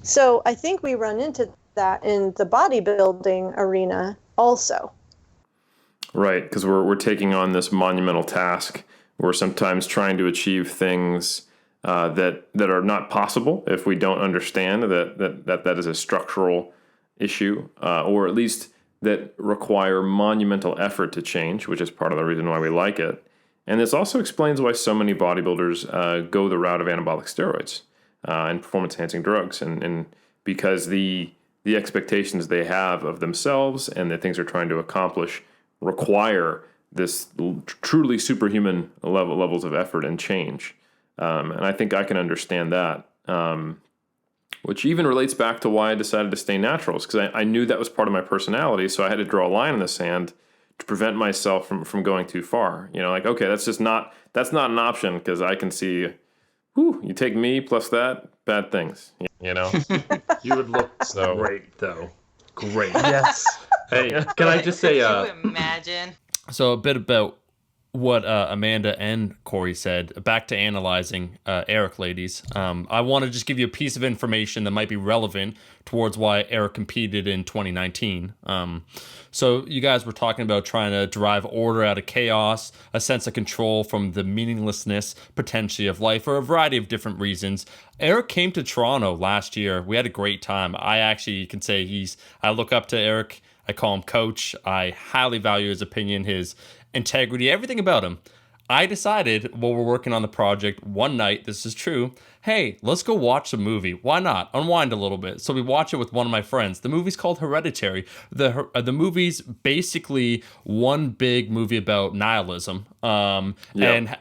So I think we run into that in the bodybuilding arena also. Right, because we're taking on this monumental task. We're sometimes trying to achieve things that are not possible if we don't understand that is a structural issue, or at least that require monumental effort to change, which is part of the reason why we like it. And this also explains why so many bodybuilders go the route of anabolic steroids and performance-enhancing drugs, and because the expectations they have of themselves and the things they're trying to accomplish require this truly superhuman levels of effort and change. And I think I can understand that, which even relates back to why I decided to stay naturals, because I knew that was part of my personality, so I had to draw a line in the sand to prevent myself from going too far. You know, like, okay, that's not an option, because I can see, you take me plus that, bad things, you know? You would look great, though. great. Yes. Hey, can I just say, Could you imagine? So a bit about what Amanda and Corey said. Back to analyzing Eric, ladies. I want to just give you a piece of information that might be relevant towards why Eric competed in 2019. So you guys were talking about trying to derive order out of chaos, a sense of control from the meaninglessness potentially of life for a variety of different reasons. Eric came to Toronto last year. We had a great time. I actually can say I look up to Eric. I call him coach. I highly value his opinion, his integrity, everything about him. I decided while we're working on the project one night, this is true, hey, let's go watch a movie. Why not? Unwind a little bit. So we watch it with one of my friends. The movie's called Hereditary. The movie's basically one big movie about nihilism. And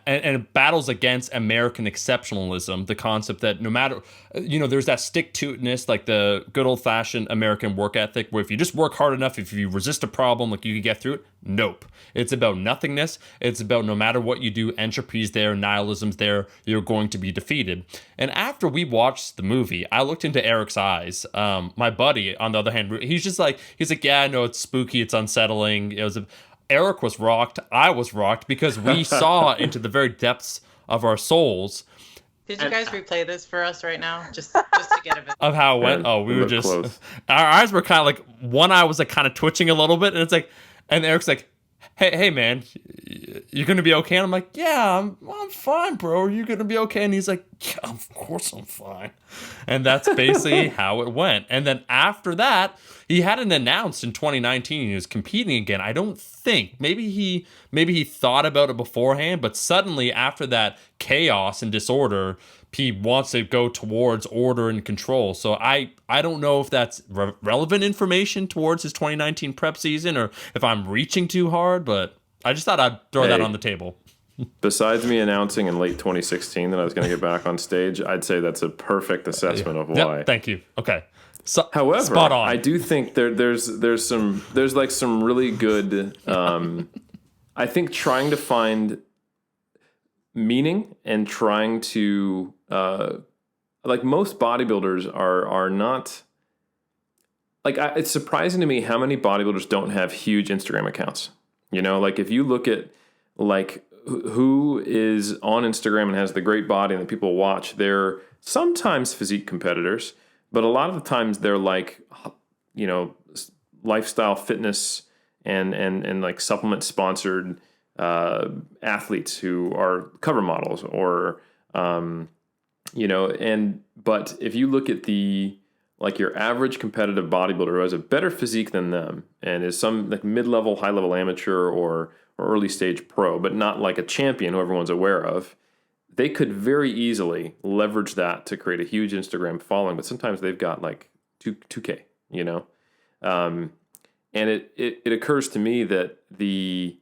it battles against American exceptionalism, the concept that no matter, there's that stick-to-itness, like the good old-fashioned American work ethic, where if you just work hard enough, if you resist a problem, like you can get through it. Nope. It's about nothingness. It's about no matter what you do, entropy's there, nihilism's there, you're going to be defeated. And after we watched the movie, I looked into Eric's eyes. My buddy, on the other hand, he's like, yeah, I know it's spooky, it's unsettling. Eric was rocked. I was rocked because we saw into the very depths of our souls. Did you guys replay this for us right now? Just to get a bit Of how it went. Yeah, We were just, close. our eyes were kind of like, one eye was like kind of twitching a little bit. And it's like, and Eric's like, hey man, you're going to be okay? And I'm like, yeah, I'm fine, bro. Are you going to be okay? And he's like, yeah, of course I'm fine. And that's basically how it went. And then after that, he hadn't announced in 2019 he was competing again. I don't think. Maybe he thought about it beforehand, but suddenly after that chaos and disorder, he wants to go towards order and control. So I don't know if that's relevant information towards his 2019 prep season or if I'm reaching too hard, but I just thought I'd throw that on the table. Besides me announcing in late 2016 that I was going to get back on stage, I'd say that's a perfect assessment of why. Yep, thank you. Okay. So, However, spot on. I do think there's like some really good. I think trying to find meaning and trying to like most bodybuilders are not like it's surprising to me how many bodybuilders don't have huge Instagram accounts. Like if you look at like who is on Instagram and has the great body and that people watch, they're sometimes physique competitors, but a lot of the times they're like, lifestyle fitness and like supplement sponsored athletes who are cover models or, but if you look at your average competitive bodybuilder who has a better physique than them and is some like mid-level, high-level amateur or early stage pro, but not like a champion who everyone's aware of, they could very easily leverage that to create a huge Instagram following, but sometimes they've got like 2K, and it occurs to me that the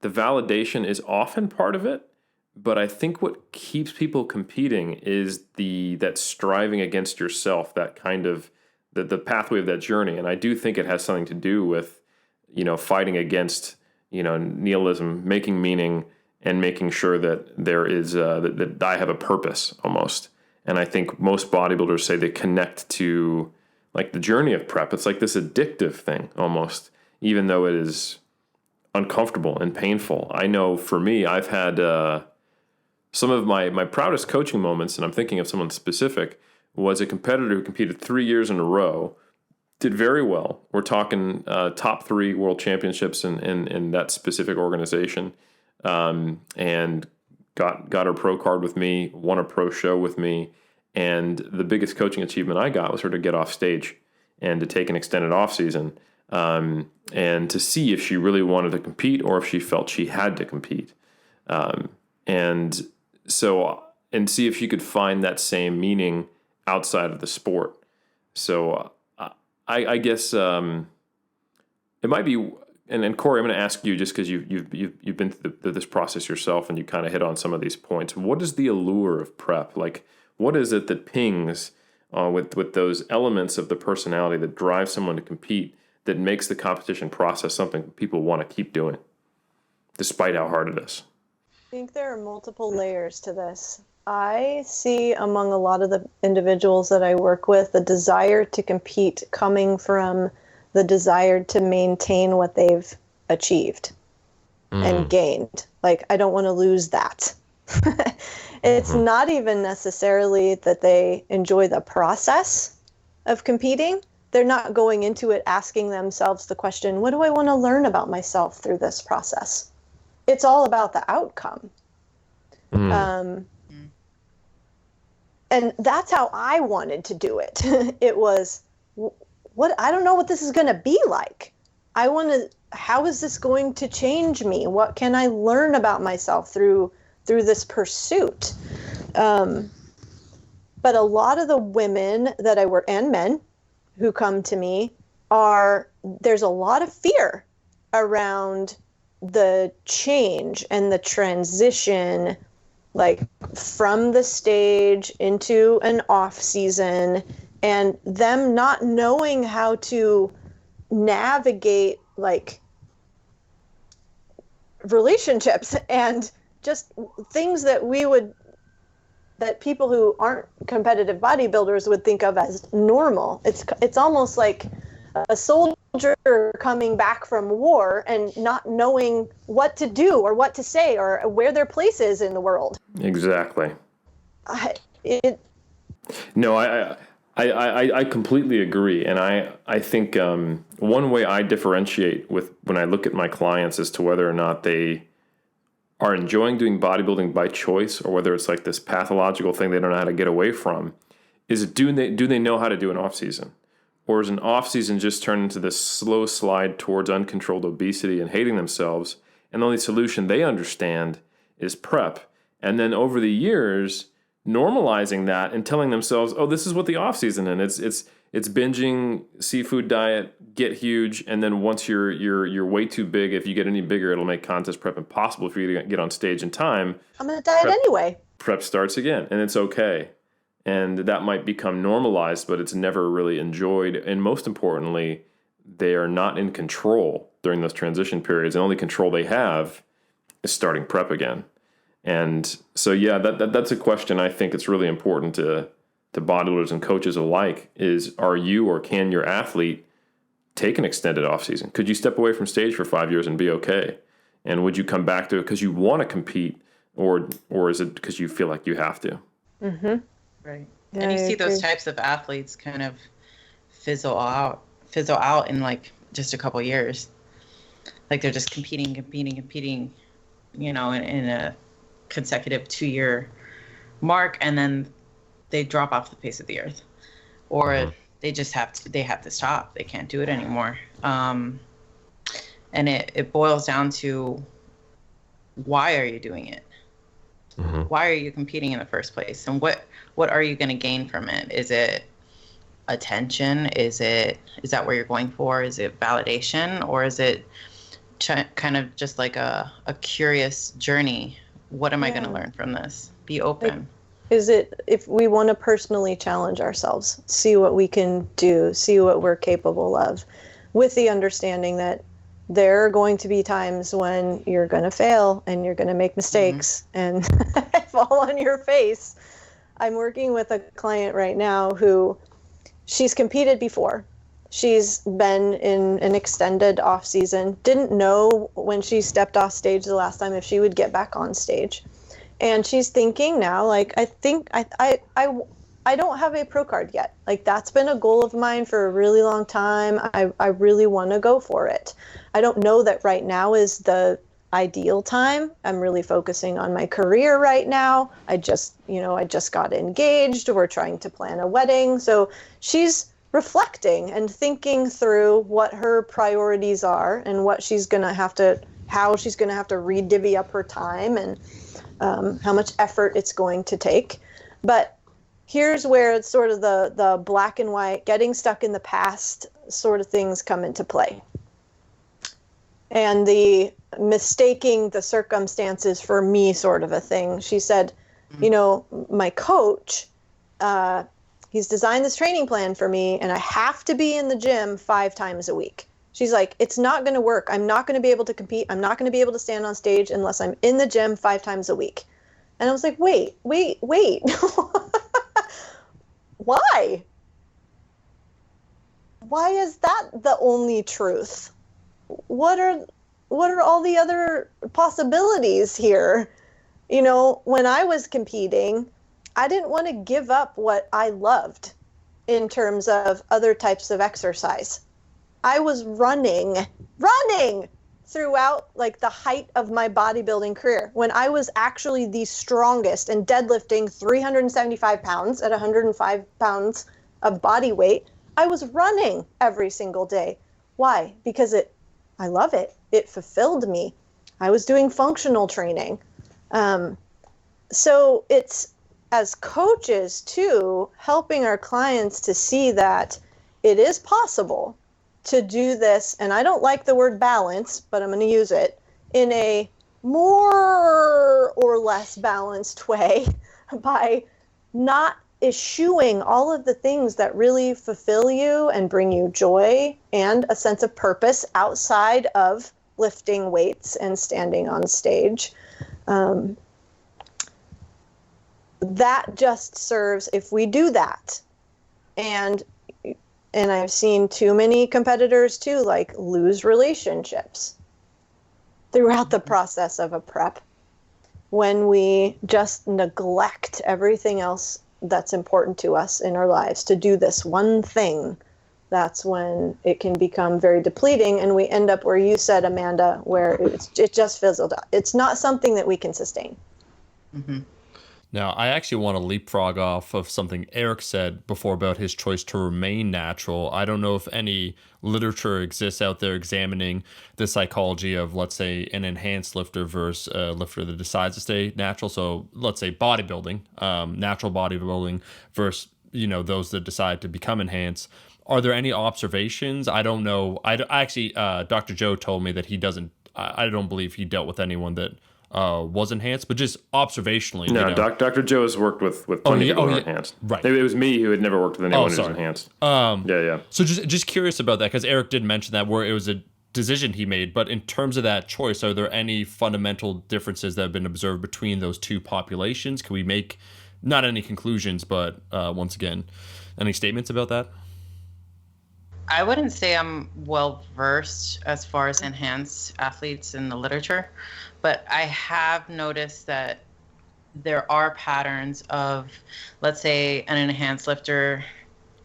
validation is often part of it, but I think what keeps people competing is that striving against yourself, that kind of the pathway of that journey. And I do think it has something to do with, fighting against, nihilism, making meaning, and making sure that there is that I have a purpose almost. And I think most bodybuilders say they connect to like the journey of prep. It's like this addictive thing almost, even though it is uncomfortable and painful. I know for me, I've had some of my proudest coaching moments, and I'm thinking of someone specific, was a competitor who competed 3 years in a row, did very well. We're talking top 3 world championships in that specific organization, and got her pro card with me, won a pro show with me, and the biggest coaching achievement I got was her to get off stage and to take an extended off season, and to see if she really wanted to compete or if she felt she had to compete, and see if she could find that same meaning outside of the sport. So I guess it might be. And Corey, I'm going to ask you, just because you've been through this process yourself, and you kind of hit on some of these points. What is the allure of prep? Like, what is it that pings with those elements of the personality that drives someone to compete, that makes the competition process something people want to keep doing, despite how hard it is? I think there are multiple layers to this. I see among a lot of the individuals that I work with a desire to compete coming from the desire to maintain what they've achieved and gained. Like, I don't want to lose that. It's not even necessarily that they enjoy the process of competing. They're not going into it asking themselves the question, what do I want to learn about myself through this process? It's all about the outcome. And that's how I wanted to do it. It was, I don't know what this is going to be like. How is this going to change me? What can I learn about myself through this pursuit? But a lot of the women that I work, and men who come to me, there's a lot of fear around the change and the transition, like from the stage into an off season, and them not knowing how to navigate like relationships and just things that people who aren't competitive bodybuilders would think of as normal. It's almost like a soldier coming back from war and not knowing what to do or what to say or where their place is in the world. Exactly. I completely agree. And I think one way I differentiate when I look at my clients as to whether or not they are enjoying doing bodybuilding by choice or whether it's like this pathological thing they don't know how to get away from is do they know how to do an off season? Or is an off season just turned into this slow slide towards uncontrolled obesity and hating themselves? And the only solution they understand is prep. And then over the years, normalizing that and telling themselves, oh, this is what the off season is. It's binging, seafood diet, get huge, and then once you're way too big, if you get any bigger, it'll make contest prep impossible for you to get on stage in time. I'm gonna diet anyway. Prep starts again, and it's okay. And that might become normalized, but it's never really enjoyed. And most importantly, they are not in control during those transition periods. And the only control they have is starting prep again. And so, yeah, that's a question I think it's really important to bodybuilders and coaches alike is, are you or can your athlete take an extended off season? Could you step away from stage for 5 years and be okay? And would you come back to it because you want to compete or is it because you feel like you have to? Mm-hmm. Right. Yeah, and you see I agree. those types of athletes kind of fizzle out in like just a couple years. Like they're just competing, in a consecutive 2-year mark, and then they drop off the face of the earth, or they just have to stop. They can't do it anymore. And it boils down to, why are you doing it? Why are you competing in the first place? And what are you going to gain from it? Is it attention? Is that where you're going for? Is it validation? Or is it kind of just like a curious journey? What am I going to learn from this? Be open. Is it, if we want to personally challenge ourselves, see what we can do, see what we're capable of, with the understanding that there are going to be times when you're going to fail and you're going to make mistakes and fall on your face. I'm working with a client right now who she's competed before. She's been in an extended off season, didn't know when she stepped off stage the last time if she would get back on stage. And she's thinking now, like, I think I don't have a pro card yet. Like, that's been a goal of mine for a really long time. I really want to go for it. I don't know that right now is the ideal time. I'm really focusing on my career right now. I just got engaged. We're trying to plan a wedding. So she's reflecting and thinking through what her priorities are and what she's going to have to, how she's going to have to re-divvy up her time and how much effort it's going to take. But here's where it's sort of the black and white, getting stuck in the past sort of things come into play. And the mistaking the circumstances for me sort of a thing. She said, my coach, he's designed this training plan for me and I have to be in the gym 5 times a week. She's like, it's not going to work. I'm not going to be able to compete. I'm not going to be able to stand on stage unless I'm in the gym 5 times a week. And I was like, wait. Why why is that the only truth? What are all the other possibilities here? You know, when I was competing, I didn't want to give up what I loved in terms of other types of exercise. I was running throughout like the height of my bodybuilding career when I was actually the strongest and deadlifting 375 pounds at 105 pounds of body weight. I was running every single day. Why? Because I love it. It fulfilled me. I was doing functional training. So it's, as coaches too, helping our clients to see that it is possible to do this, and I don't like the word balance, but I'm going to use it, in a more or less balanced way by not eschewing all of the things that really fulfill you and bring you joy and a sense of purpose outside of lifting weights and standing on stage. That just serves, if we do that, and I've seen too many competitors too, like, lose relationships throughout the process of a prep when we just neglect everything else that's important to us in our lives to do this one thing. That's when it can become very depleting, and we end up where you said, Amanda, where it just fizzled out. It's not something that we can sustain. Mm-hmm. Now, I actually want to leapfrog off of something Eric said before about his choice to remain natural. I don't know if any literature exists out there examining the psychology of, let's say, an enhanced lifter versus a lifter that decides to stay natural. So let's say bodybuilding, natural bodybuilding versus, those that decide to become enhanced. Are there any observations? I don't know. Dr. Joe told me that he doesn't, I don't believe he dealt with anyone that was enhanced, but just observationally. No, Dr. Joe has worked with plenty of people who are enhanced. Right. It was me who had never worked with anyone who was enhanced. Yeah. So just curious about that, because Eric did mention that where it was a decision he made, but in terms of that choice, are there any fundamental differences that have been observed between those two populations? Can we make, not any conclusions, but once again, any statements about that? I wouldn't say I'm well versed as far as enhanced athletes in the literature, but I have noticed that there are patterns of, let's say, an enhanced lifter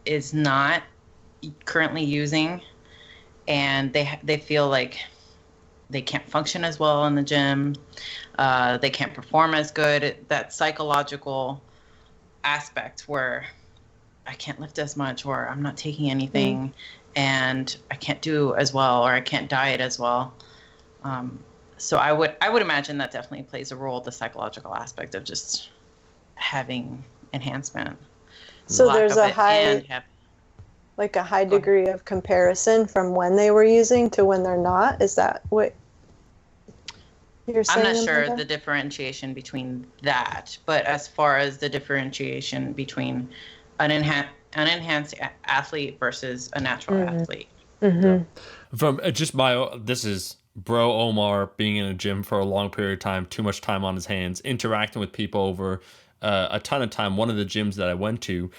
is not currently using, and they feel like they can't function as well in the gym, they can't perform as good. That psychological aspect where I can't lift as much, or I'm not taking anything, and I can't do as well, or I can't diet as well. So I would imagine that definitely plays a role, the psychological aspect of just having enhancement. So there's a high degree of comparison from when they were using to when they're not. Is that what you're saying? I'm not sure the differentiation between that, but as far as the differentiation between an enhanced athlete versus a natural athlete. Mm-hmm. From this is Bro Omar being in a gym for a long period of time, too much time on his hands, interacting with people over a ton of time. One of the gyms that I went to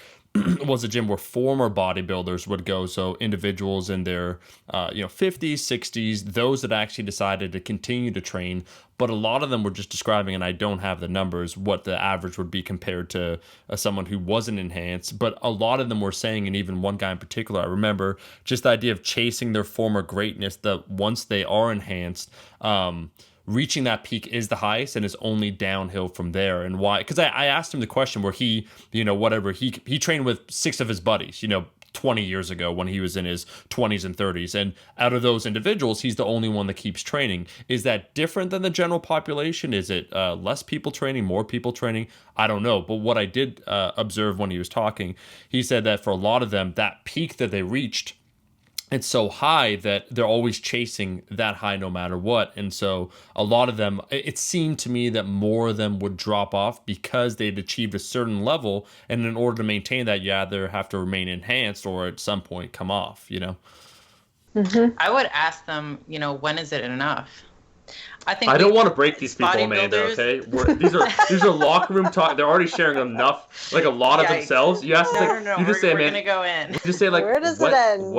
was a gym where former bodybuilders would go. So individuals in their 50s, 60s, those that actually decided to continue to train. But a lot of them were just describing, and I don't have the numbers, what the average would be compared to someone who wasn't enhanced. But a lot of them were saying, and even one guy in particular, I remember, just the idea of chasing their former greatness, that once they are enhanced, reaching that peak is the highest and is only downhill from there. And why? Because I asked him the question where he trained with 6 of his buddies, 20 years ago when he was in his 20s and 30s. And out of those individuals, he's the only one that keeps training. Is that different than the general population? Is it less people training, more people training? I don't know. But what I did observe when he was talking, he said that for a lot of them, that peak that they reached, it's so high that they're always chasing that high no matter what. And so a lot of them, it seemed to me that more of them would drop off because they'd achieved a certain level. And in order to maintain that, you either have to remain enhanced or at some point come off, Mm-hmm. I would ask them, when is it enough? I think I don't want to break these people, Amanda. bodybuilders. Okay, these are locker room talk. They're already sharing enough, like a lot of Yikes. themselves. You ask, No, like, no, no. you just say, We're man, gonna go in. you just say like, Where does it end?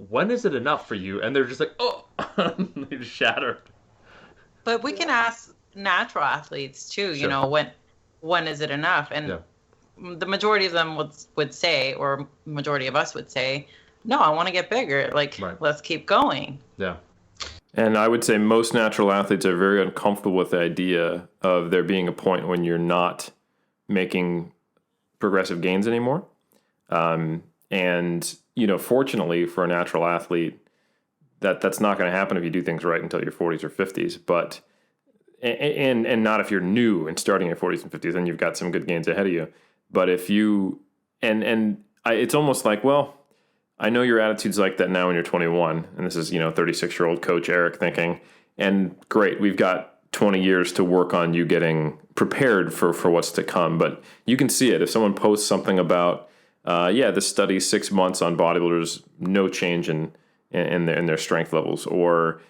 when is it enough for you? And they're just like, oh, they just shatter. But we can ask natural athletes too. You Sure. know, when is it enough? And Yeah. the majority of them would say, or majority of us would say, no, I want to get bigger. Like, Right. let's keep going. Yeah. And I would say most natural athletes are very uncomfortable with the idea of there being a point when you're not making progressive gains anymore. And, you know, fortunately for a natural athlete, that's not going to happen if you do things right until your 40s or 50s. But and not if you're new and starting at 40s and 50s, then you've got some good gains ahead of you. But if you it's almost like, well, I know your attitude's like that now when you're 21, and this is, 36-year-old coach Eric thinking, and great, we've got 20 years to work on you getting prepared for what's to come. But you can see it if someone posts something about, this study 6 months on bodybuilders, no change in their strength levels, or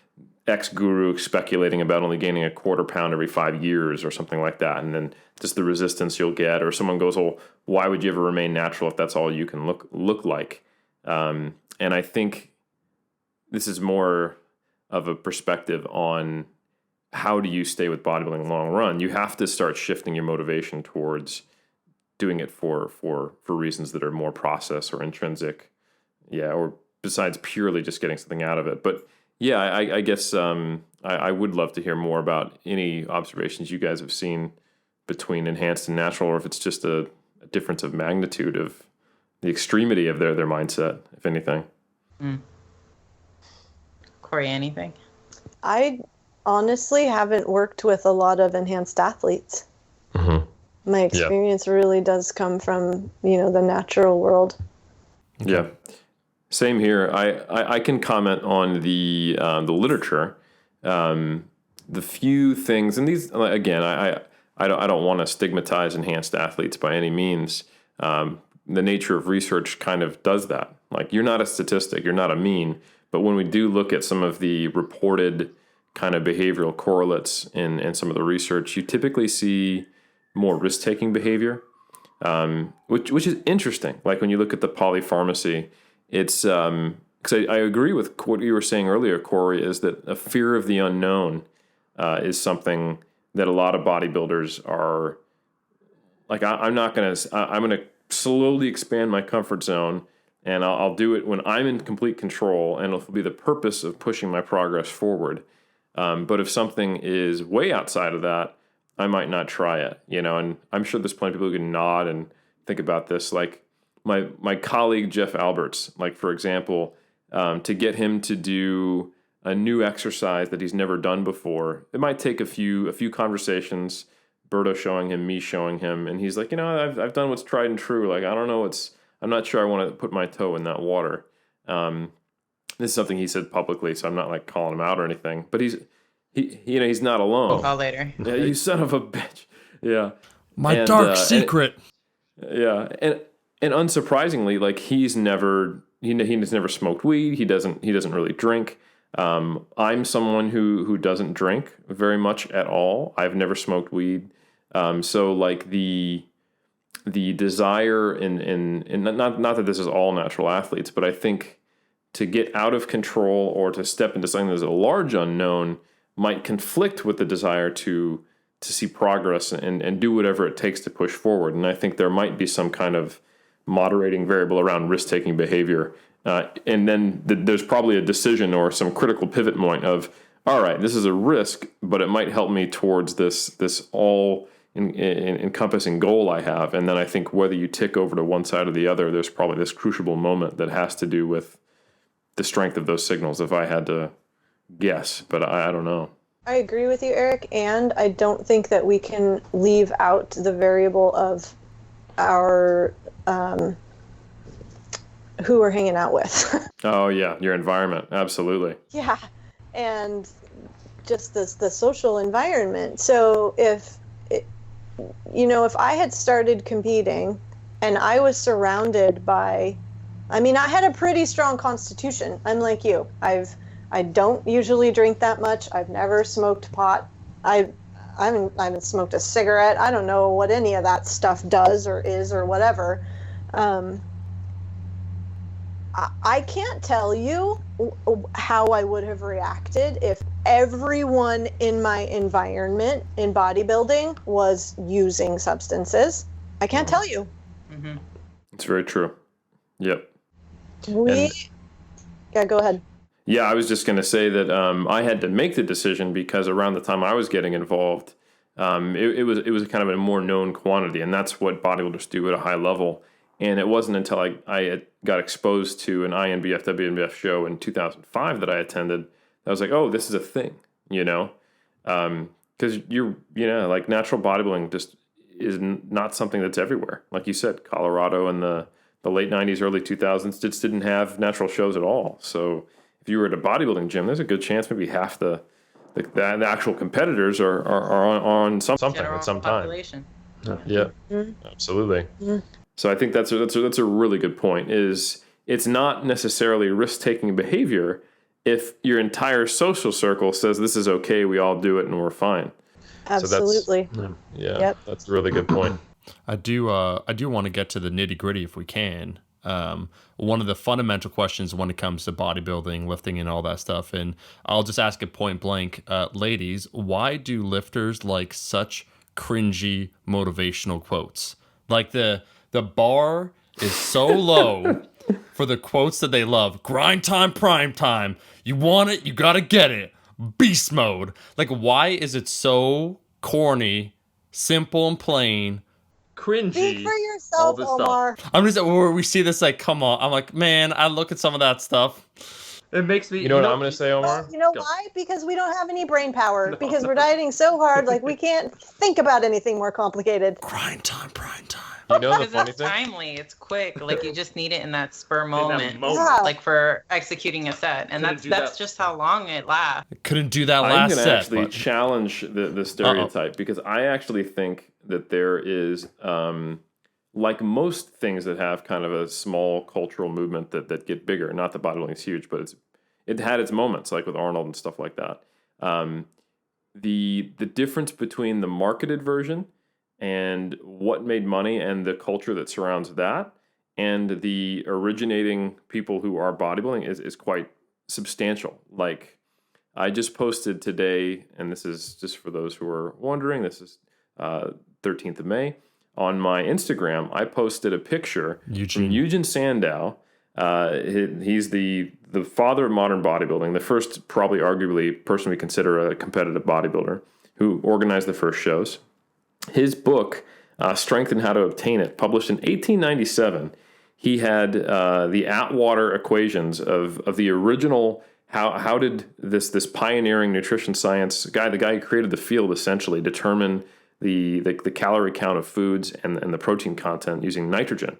X guru speculating about only gaining a quarter pound every 5 years or something like that, and then just the resistance you'll get, or someone goes, "Oh, why would you ever remain natural if that's all you can look like?" And I think this is more of a perspective on how do you stay with bodybuilding long run. You have to start shifting your motivation towards doing it for reasons that are more process or intrinsic, or besides purely just getting something out of it. But yeah, I guess I would love to hear more about any observations you guys have seen between enhanced and natural, or if it's just a difference of magnitude of the extremity of their mindset, if anything. Corey, anything? I honestly haven't worked with a lot of enhanced athletes. Mm-hmm. My experience really does come from, the natural world. Yeah. Same here. I can comment on the literature, the few things, and these, again, I don't want to stigmatize enhanced athletes by any means. The nature of research kind of does that. Like, you're not a statistic, you're not a mean, but when we do look at some of the reported kind of behavioral correlates in some of the research, you typically see more risk-taking behavior, which is interesting. Like, when you look at the polypharmacy, it's because I agree with what you were saying earlier, Corey, is that a fear of the unknown is something that a lot of bodybuilders are like. I'm going to slowly expand my comfort zone, and I'll do it when I'm in complete control, and it'll be the purpose of pushing my progress forward. But if something is way outside of that, I might not try it, and I'm sure there's plenty of people who can nod and think about this. Like my colleague, Jeff Alberts, like, for example, to get him to do a new exercise that he's never done before, it might take a few conversations, Berto showing him, me showing him, and he's like, I've done what's tried and true. Like, I don't know I'm not sure I want to put my toe in that water. This is something he said publicly, so I'm not like calling him out or anything. But he's not alone. Call later. Yeah, you son of a bitch. Yeah, My dark secret. And unsurprisingly, like, he's never smoked weed. He doesn't really drink. I'm someone who doesn't drink very much at all. I've never smoked weed. So like the desire in not that this is all natural athletes, but I think to get out of control or to step into something that's a large unknown might conflict with the desire to see progress and do whatever it takes to push forward. And I think there might be some kind of moderating variable around risk-taking behavior. And then there's probably a decision or some critical pivot point of, all right, this is a risk, but it might help me towards this all encompassing goal I have. And then I think whether you tick over to one side or the other, there's probably this crucible moment that has to do with the strength of those signals, if I had to guess, but I don't know. I agree with you, Eric, and I don't think that we can leave out the variable of our who we're hanging out with. Oh yeah, your environment, absolutely. Yeah, and just the social environment. So if I had started competing and I was surrounded by, I had a pretty strong constitution. Unlike you, I've I don't usually drink that much. I've never smoked pot. I haven't smoked a cigarette. I don't know what any of that stuff does or is or whatever. Um, I can't tell you how I would have reacted if everyone in my environment in bodybuilding was using substances. I can't tell you. Mm-hmm. It's very true. Yep. Yeah, go ahead. Yeah, I was just going to say that I had to make the decision because around the time I was getting involved, it was kind of a more known quantity, and that's what bodybuilders do at a high level. And it wasn't until I got exposed to an INBF WNBF show in 2005 that I attended that I was like, oh, this is a thing, you know, because like natural bodybuilding just is not something that's everywhere. Like you said, Colorado in the late 90s, early 2000s just didn't have natural shows at all. So if you were at a bodybuilding gym, there's a good chance maybe half the actual competitors are on something General at some time. population. Yeah, absolutely. So I think that's a really good point. Is it's not necessarily risk-taking behavior if your entire social circle says this is okay, we all do it, and we're fine. Absolutely. So that's a really good point. I do want to get to the nitty gritty if we can. One of the fundamental questions when it comes to bodybuilding, lifting, and all that stuff, and I'll just ask it point blank, ladies, why do lifters like such cringy motivational quotes? Like the bar is so low for the quotes that they love. Grind time, prime time. You want it, you gotta get it. Beast mode. Like, why is it so corny, simple and plain? Cringy. Speak for yourself, Omar. I'm just where we see this, like, come on. I'm like, man, I look at some of that stuff. It makes me. You know what I'm going to say, Omar? You know why? Because we don't have any brain power. Because we're dieting so hard, like we can't think about anything more complicated. Grind time, prime time. You know the Because funny it's thing? timely, it's quick. Like you just need it in that spur moment, Yeah. like for executing a set, and that's just how long it lasts. Couldn't do that I'm last going to set. actually challenge the stereotype because I actually think that there is, like most things that have kind of a small cultural movement that get bigger. Not that bodybuilding is huge, but it had its moments, like with Arnold and stuff like that. The difference between the marketed version and what made money and the culture that surrounds that and the originating people who are bodybuilding is quite substantial. Like I just posted today, and this is just for those who are wondering, this is 13th of May. On my Instagram, I posted a picture from Eugen Sandow. He's the father of modern bodybuilding, the first, probably arguably, person we consider a competitive bodybuilder who organized the first shows. His book, Strength and How to Obtain It, published in 1897, he had the Atwater equations of the original. How did this pioneering nutrition science guy, the guy who created the field, essentially determine the calorie count of foods and the protein content using nitrogen?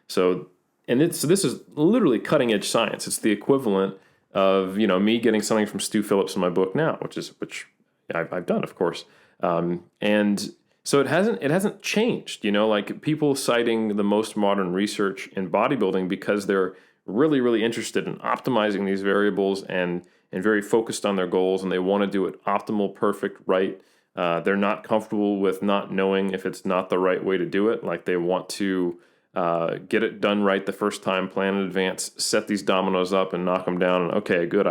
So this is literally cutting edge science. It's the equivalent of me getting something from Stu Phillips in my book now, which I've done, of course, and so it hasn't changed. Like people citing the most modern research in bodybuilding because they're really, really interested in optimizing these variables and very focused on their goals, and they want to do it optimal, perfect, right. They're not comfortable with not knowing if it's not the right way to do it. Like they want to get it done right the first time, plan in advance, set these dominoes up and knock them down. And okay, good.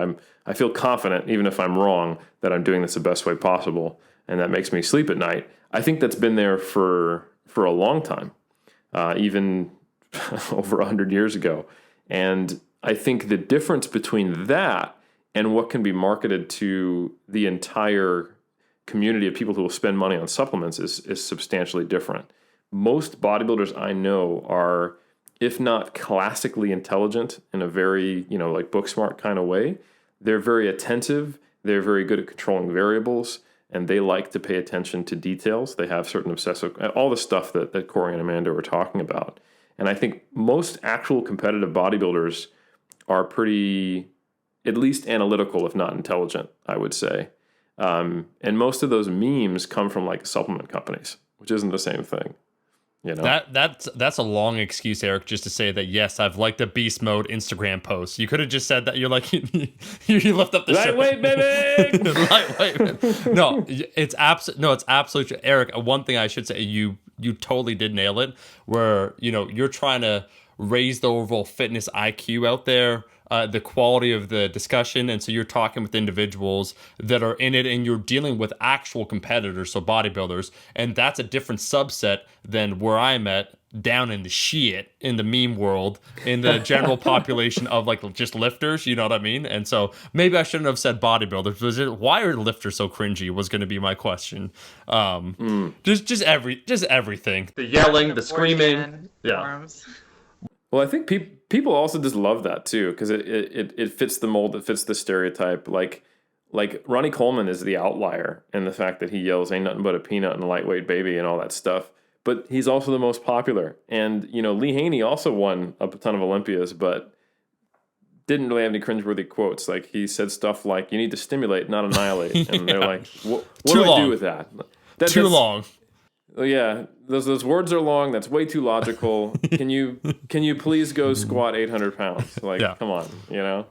I feel confident, even if I'm wrong, that I'm doing this the best way possible. And that makes me sleep at night. I think that's been there for a long time, even over 100 years ago. And I think the difference between that and what can be marketed to the entire community of people who will spend money on supplements is substantially different. Most bodybuilders I know are, if not classically intelligent in a very, like book smart kind of way, they're very attentive. They're very good at controlling variables, and they like to pay attention to details. They have certain obsessive, all the stuff that Corey and Amanda were talking about. And I think most actual competitive bodybuilders are pretty, at least analytical, if not intelligent, I would say. And most of those memes come from like supplement companies, which isn't the same thing. You know, That's a long excuse, Eric, just to say that yes, I've liked a beast mode Instagram post. You could have just said that. You're like you lift up the lightweight, baby. lightweight. No, it's absolutely Eric. One thing I should say, you totally did nail it. Where you're trying to raise the overall fitness IQ out there. The quality of the discussion, and so you're talking with individuals that are in it, and you're dealing with actual competitors, so bodybuilders, and that's a different subset than where I'm at down in the shit in the meme world, in the general population of like just lifters, you know what I mean? And so maybe I shouldn't have said bodybuilders. Why are lifters so cringy? Was going to be my question. Just everything. The yelling, the screaming, yeah. Forums. Well, I think people also just love that too, because it fits the mold, it fits the stereotype. Like Ronnie Coleman is the outlier in the fact that he yells "ain't nothing but a peanut and a lightweight baby" and all that stuff. But he's also the most popular. And Lee Haney also won a ton of Olympias, but didn't really have any cringeworthy quotes. Like he said stuff like "you need to stimulate, not annihilate," and they're like, "What do I do with that?" Too long. Oh yeah, those words are long. That's way too logical. Can you please go squat 800 pounds? Like, come on, Oh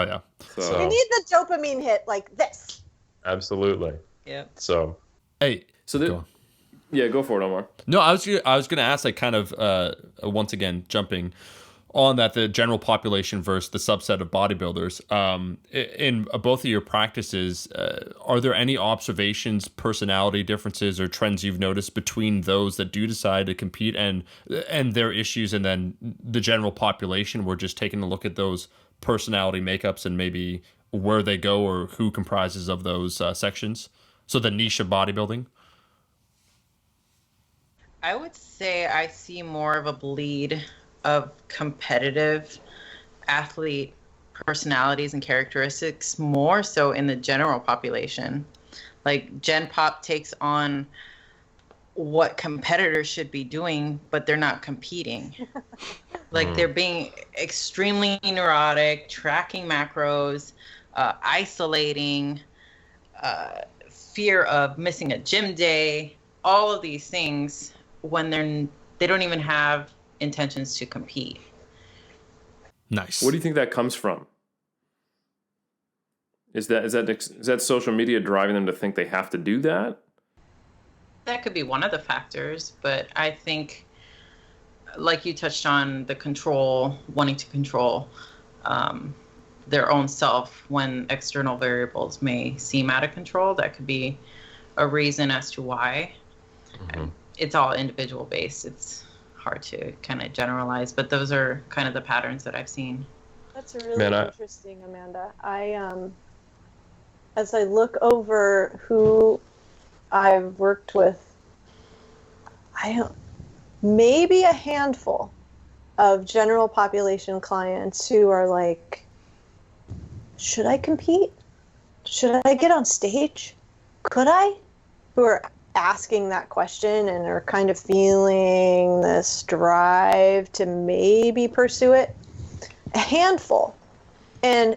yeah. So. You need the dopamine hit like this. Absolutely. Yeah. So. Hey. So go for it, Omar. No, I was gonna ask, like, kind of once again jumping on that, the general population versus the subset of bodybuilders. In both of your practices, are there any observations, personality differences, or trends you've noticed between those that do decide to compete and their issues, and then the general population? We're just taking a look at those personality makeups and maybe where they go or who comprises of those sections. So the niche of bodybuilding. I would say I see more of a bleed of competitive athlete personalities and characteristics more so in the general population. Like Gen Pop takes on what competitors should be doing, but they're not competing. Like they're being extremely neurotic, tracking macros, isolating, fear of missing a gym day, all of these things when they don't even have intentions to compete. Nice. What do you think that comes from? Is that social media driving them to think they have to do that? That could be one of the factors, but I think, like you touched on, the control, wanting to control their own self when external variables may seem out of control. That could be a reason as to why. It's all individual based. It's hard to kind of generalize, but those are kind of the patterns that I've seen. That's really interesting, Amanda. As I look over who I've worked with, maybe a handful of general population clients who are like, should I compete? Should I get on stage? Could I? Who are asking that question and are kind of feeling this drive to maybe pursue it. A handful. And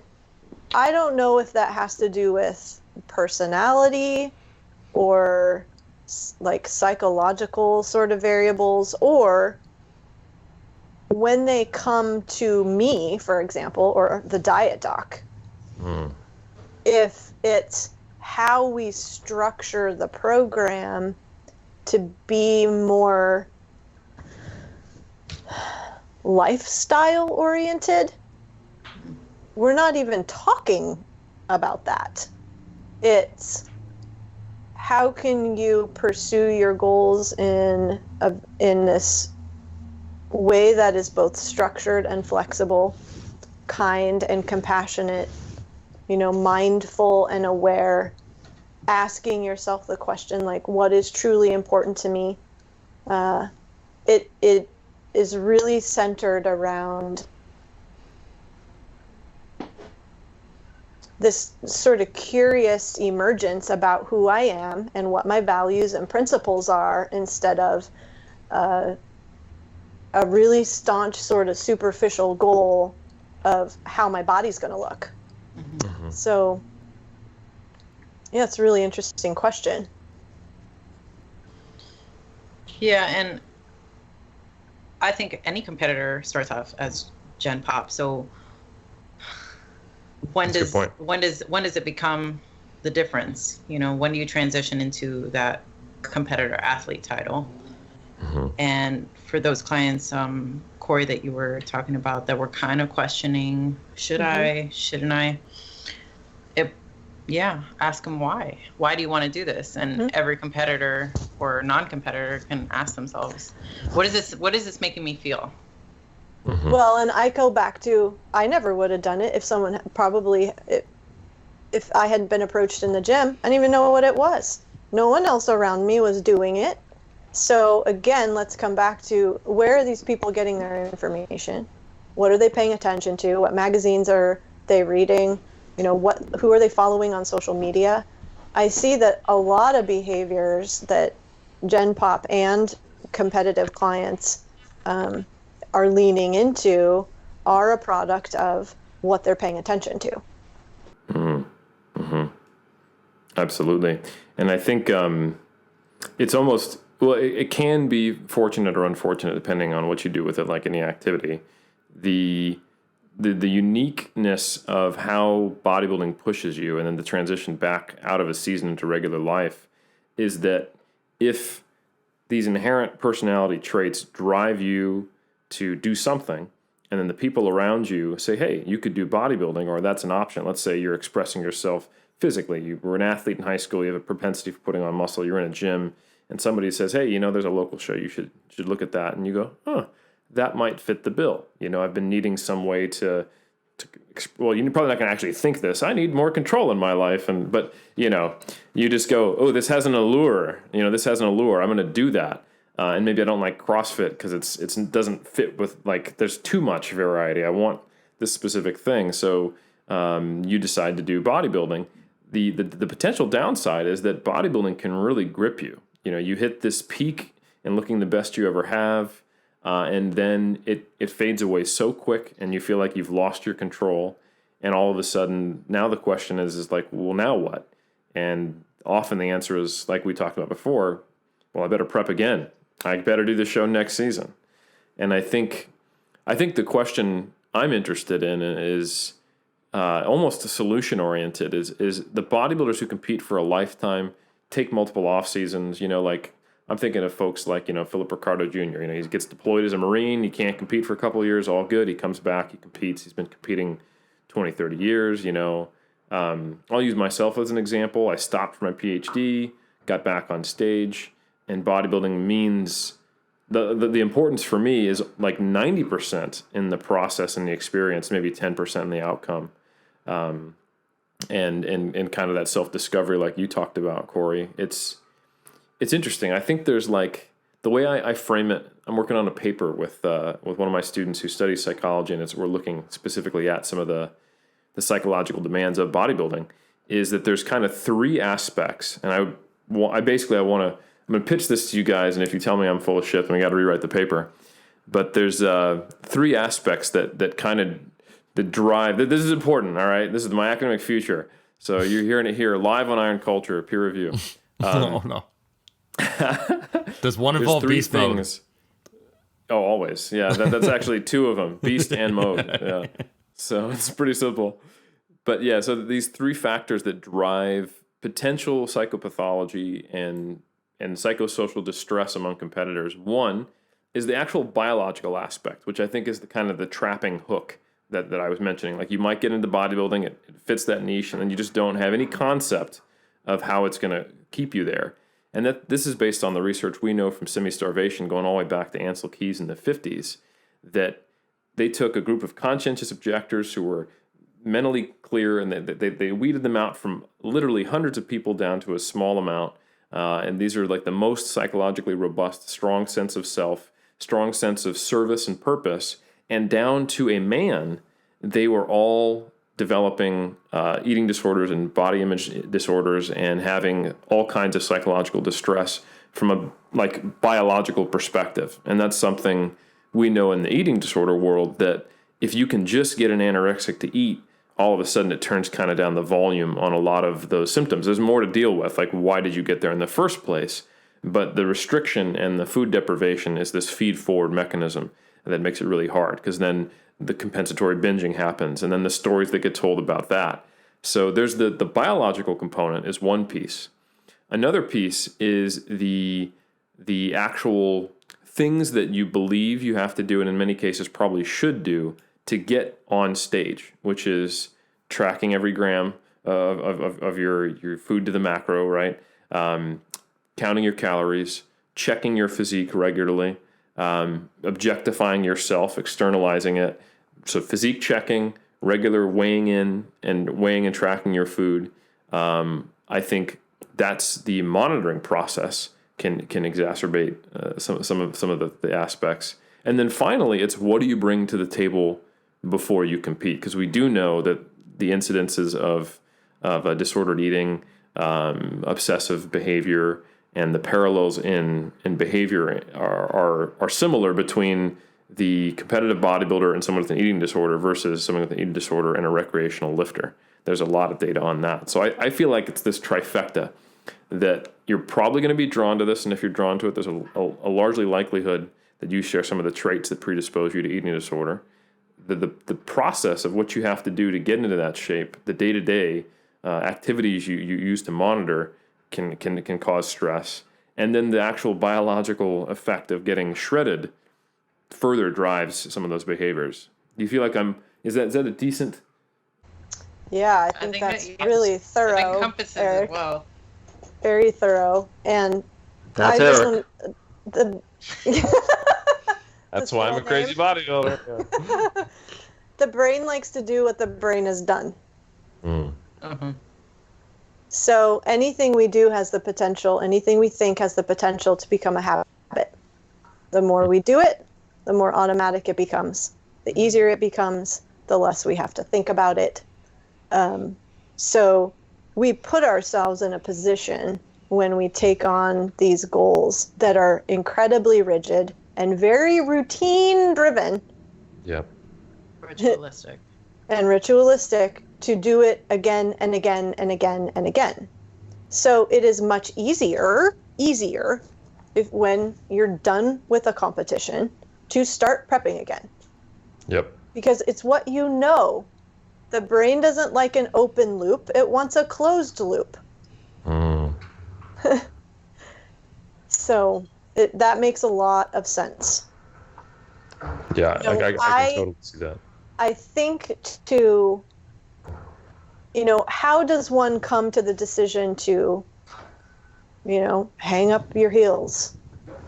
I don't know if that has to do with personality or like psychological sort of variables, or when they come to me, for example, or the diet doc, if it's how we structure the program to be more lifestyle oriented, we're not even talking about that. It's how can you pursue your goals in this way that is both structured and flexible, kind and compassionate, mindful and aware, asking yourself the question, like, what is truly important to me? It is really centered around this sort of curious emergence about who I am and what my values and principles are, instead of a really staunch sort of superficial goal of how my body's going to look. So, yeah, it's a really interesting question. Yeah, and I think any competitor starts off as Gen Pop. So That's a good point. when does it become the difference? You know, when do you transition into that competitor athlete title? And for those clients, Corey, that you were talking about, that were kind of questioning, should I, shouldn't I? Ask them why. Why do you want to do this? And every competitor or non-competitor can ask themselves, what is this making me feel? Well, and I go back to, I never would have done it if someone if I had been approached in the gym. I didn't even know what it was. No one else around me was doing it. So again, let's come back to, where are these people getting their information? What are they paying attention to? What magazines are they reading? You know, who are they following on social media? I see that a lot of behaviors that Gen Pop and competitive clients are leaning into are a product of what they're paying attention to. Absolutely. And I think it's almost, well, it can be fortunate or unfortunate depending on what you do with it, like any activity. The uniqueness of how bodybuilding pushes you and then the transition back out of a season into regular life is that if these inherent personality traits drive you to do something, and then the people around you say, hey, you could do bodybuilding, or that's an option. Let's say you're expressing yourself physically. You were an athlete in high school, you have a propensity for putting on muscle, you're in a gym, and somebody says, hey, you know, there's a local show, you should look at that. And you go, that might fit the bill. You know, I've been needing some way to well, you're probably not going to actually think this. I need more control in my life. But, you know, you just go, oh, this has an allure. You know, this has an allure. I'm going to do that. And maybe I don't like CrossFit because it doesn't fit with, like, there's too much variety. I want this specific thing. So you decide to do bodybuilding. The potential downside is that bodybuilding can really grip you. You know, you hit this peak in looking the best you ever have. And then it fades away so quick, and you feel like you've lost your control. And all of a sudden, now the question is like, well, now what? And often the answer is, like we talked about before, well, I better prep again. I better do the show next season. And I think the question I'm interested in is almost solution oriented. Is the bodybuilders who compete for a lifetime take multiple off seasons? You know, like, I'm thinking of folks like, you know, Philip Ricardo Jr. You know, he gets deployed as a Marine. He can't compete for a couple of years. All good. He comes back. He competes. He's been competing 20, 30 years, you know. I'll use myself as an example. I stopped for my PhD, got back on stage, and bodybuilding means the importance for me is like 90% in the process and the experience, maybe 10% in the outcome. And kind of that self-discovery like you talked about, Corey. It's interesting. I think there's like, the way I frame it, I'm working on a paper with one of my students who studies psychology, and we're looking specifically at some of the psychological demands of bodybuilding, is that there's kind of three aspects. And I'm going to pitch this to you guys, and if you tell me I'm full of shit, then we got to rewrite the paper. But there's three aspects that kind of that drive, this is important, all right? This is my academic future. So you're hearing it here live on Iron Culture, peer review. Oh, no. Does one involve beast mode? Oh, always. Yeah, that's actually two of them, beast and mode. Yeah. So it's pretty simple. But yeah, so these three factors that drive potential psychopathology and psychosocial distress among competitors. One is the actual biological aspect, which I think is the kind of the trapping hook that I was mentioning. Like, you might get into bodybuilding, it fits that niche, and then you just don't have any concept of how it's going to keep you there. And that this is based on the research we know from semi-starvation going all the way back to Ansel Keys in the 50s, that they took a group of conscientious objectors who were mentally clear, and they weeded them out from literally hundreds of people down to a small amount. And these are like the most psychologically robust, strong sense of self, strong sense of service and purpose. And down to a man, they were all developing eating disorders and body image disorders and having all kinds of psychological distress from a like biological perspective. And that's something we know in the eating disorder world, that if you can just get an anorexic to eat, all of a sudden it turns kind of down the volume on a lot of those symptoms. There's more to deal with, like, why did you get there in the first place? But the restriction and the food deprivation is this feed forward mechanism that makes it really hard, because then the compensatory binging happens, and then the stories that get told about that. So there's the biological component is one piece. Another piece is the actual things that you believe you have to do, and in many cases probably should do, to get on stage, which is tracking every gram of your food to the macro, right? Counting your calories, checking your physique regularly, objectifying yourself, externalizing it. So physique checking, regular weighing in and tracking your food. I think that's the monitoring process can exacerbate some of the aspects. And then finally, it's what do you bring to the table before you compete? Because we do know that the incidences of disordered eating, obsessive behavior, and the parallels in behavior are similar between the competitive bodybuilder and someone with an eating disorder versus someone with an eating disorder and a recreational lifter. There's a lot of data on that. So I feel like it's this trifecta that you're probably going to be drawn to this, and if you're drawn to it, there's a largely likelihood that you share some of the traits that predispose you to eating disorder. The process of what you have to do to get into that shape, the day-to-day activities you use to monitor can cause stress. And then the actual biological effect of getting shredded further drives some of those behaviors. Do you feel like is that a decent? Yeah, I think that's really thorough. It encompasses Eric. it well. Very thorough. And That's I just Eric. want That's why I'm a crazy bodybuilder. the brain likes to do what the brain has done. Mm-hmm. So anything we do has the potential, anything we think has the potential to become a habit. The more we do it, the more automatic it becomes. The easier it becomes, the less we have to think about it. So we put ourselves in a position when we take on these goals that are incredibly rigid and very routine driven. Yep. Ritualistic. And ritualistic to do it again and again and again and again. So it is much easier if when you're done with a competition to start prepping again. Yep. Because it's what you know. The brain doesn't like an open loop. It wants a closed loop. So that makes a lot of sense. Yeah, You know, I can totally see that. I think to, how does one come to the decision to, hang up your heels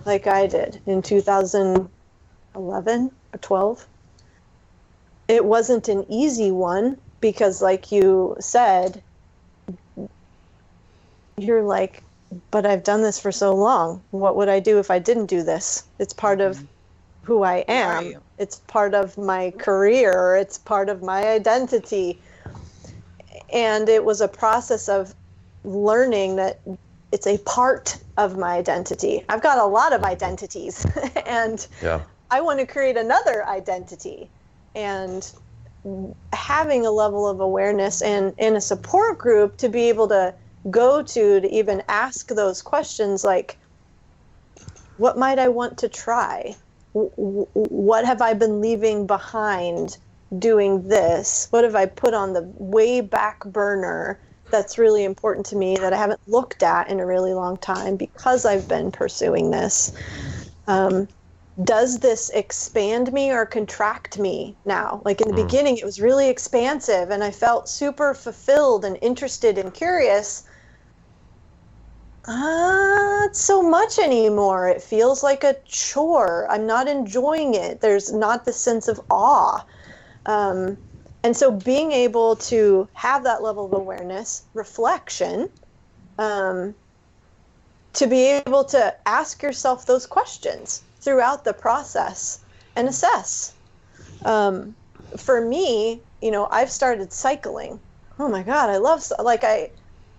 like I did in 2011 or 12? It wasn't an easy one because, like you said, you're like, but I've done this for so long. What would I do if I didn't do this? It's part of who I am. It's part of my career. It's part of my identity. And it was a process of learning that it's a part of my identity. I've got a lot of identities, and I want to create another identity. And having a level of awareness and in a support group to be able to go to even ask those questions like, what might I want to try? What have I been leaving behind doing this? What have I put on the way back burner that's really important to me that I haven't looked at in a really long time because I've been pursuing this? Does this expand me or contract me now? Like in the beginning, it was really expansive and I felt super fulfilled and interested and curious. Not so much anymore. It feels like a chore. I'm not enjoying it. There's not the sense of awe. And so being able to have that level of awareness, reflection, to be able to ask yourself those questions throughout the process and assess. For me, I've started cycling. Oh my God, I love,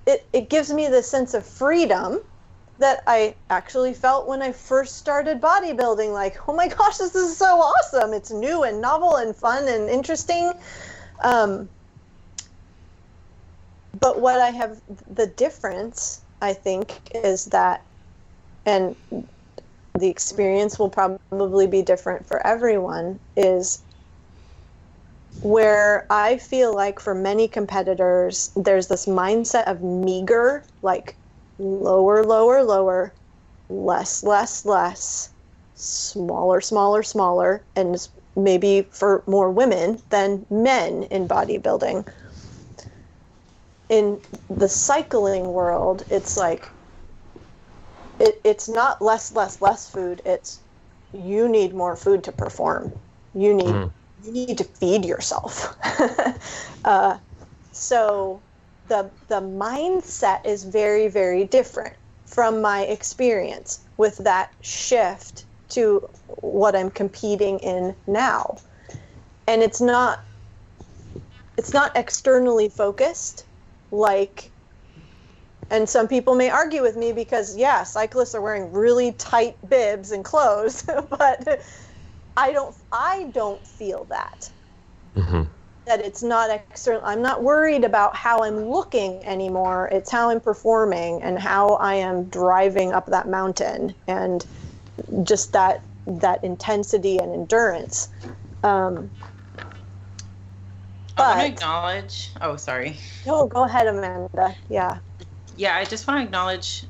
it gives me the sense of freedom that I actually felt when I first started bodybuilding. Like, oh my gosh, this is so awesome. It's new and novel and fun and interesting. But what the difference, I think, is that and the experience will probably be different for everyone, is where I feel like for many competitors, there's this mindset of meager, like lower, lower, lower, less, less, less, smaller, smaller, smaller, and maybe for more women than men in bodybuilding. In the cycling world, it's like, it's not less, less, less food. It's you need more food to perform. You need to feed yourself. So the mindset is very, very different from my experience with that shift to what I'm competing in now. And it's not externally focused, like, and some people may argue with me because, yeah, cyclists are wearing really tight bibs and clothes, but I don't feel that. Mm-hmm. That it's not external. I'm not worried about how I'm looking anymore. It's how I'm performing and how I am driving up that mountain, and just that intensity and endurance. I want to acknowledge. Oh, sorry. No, go ahead, Amanda. Yeah. Yeah, I just want to acknowledge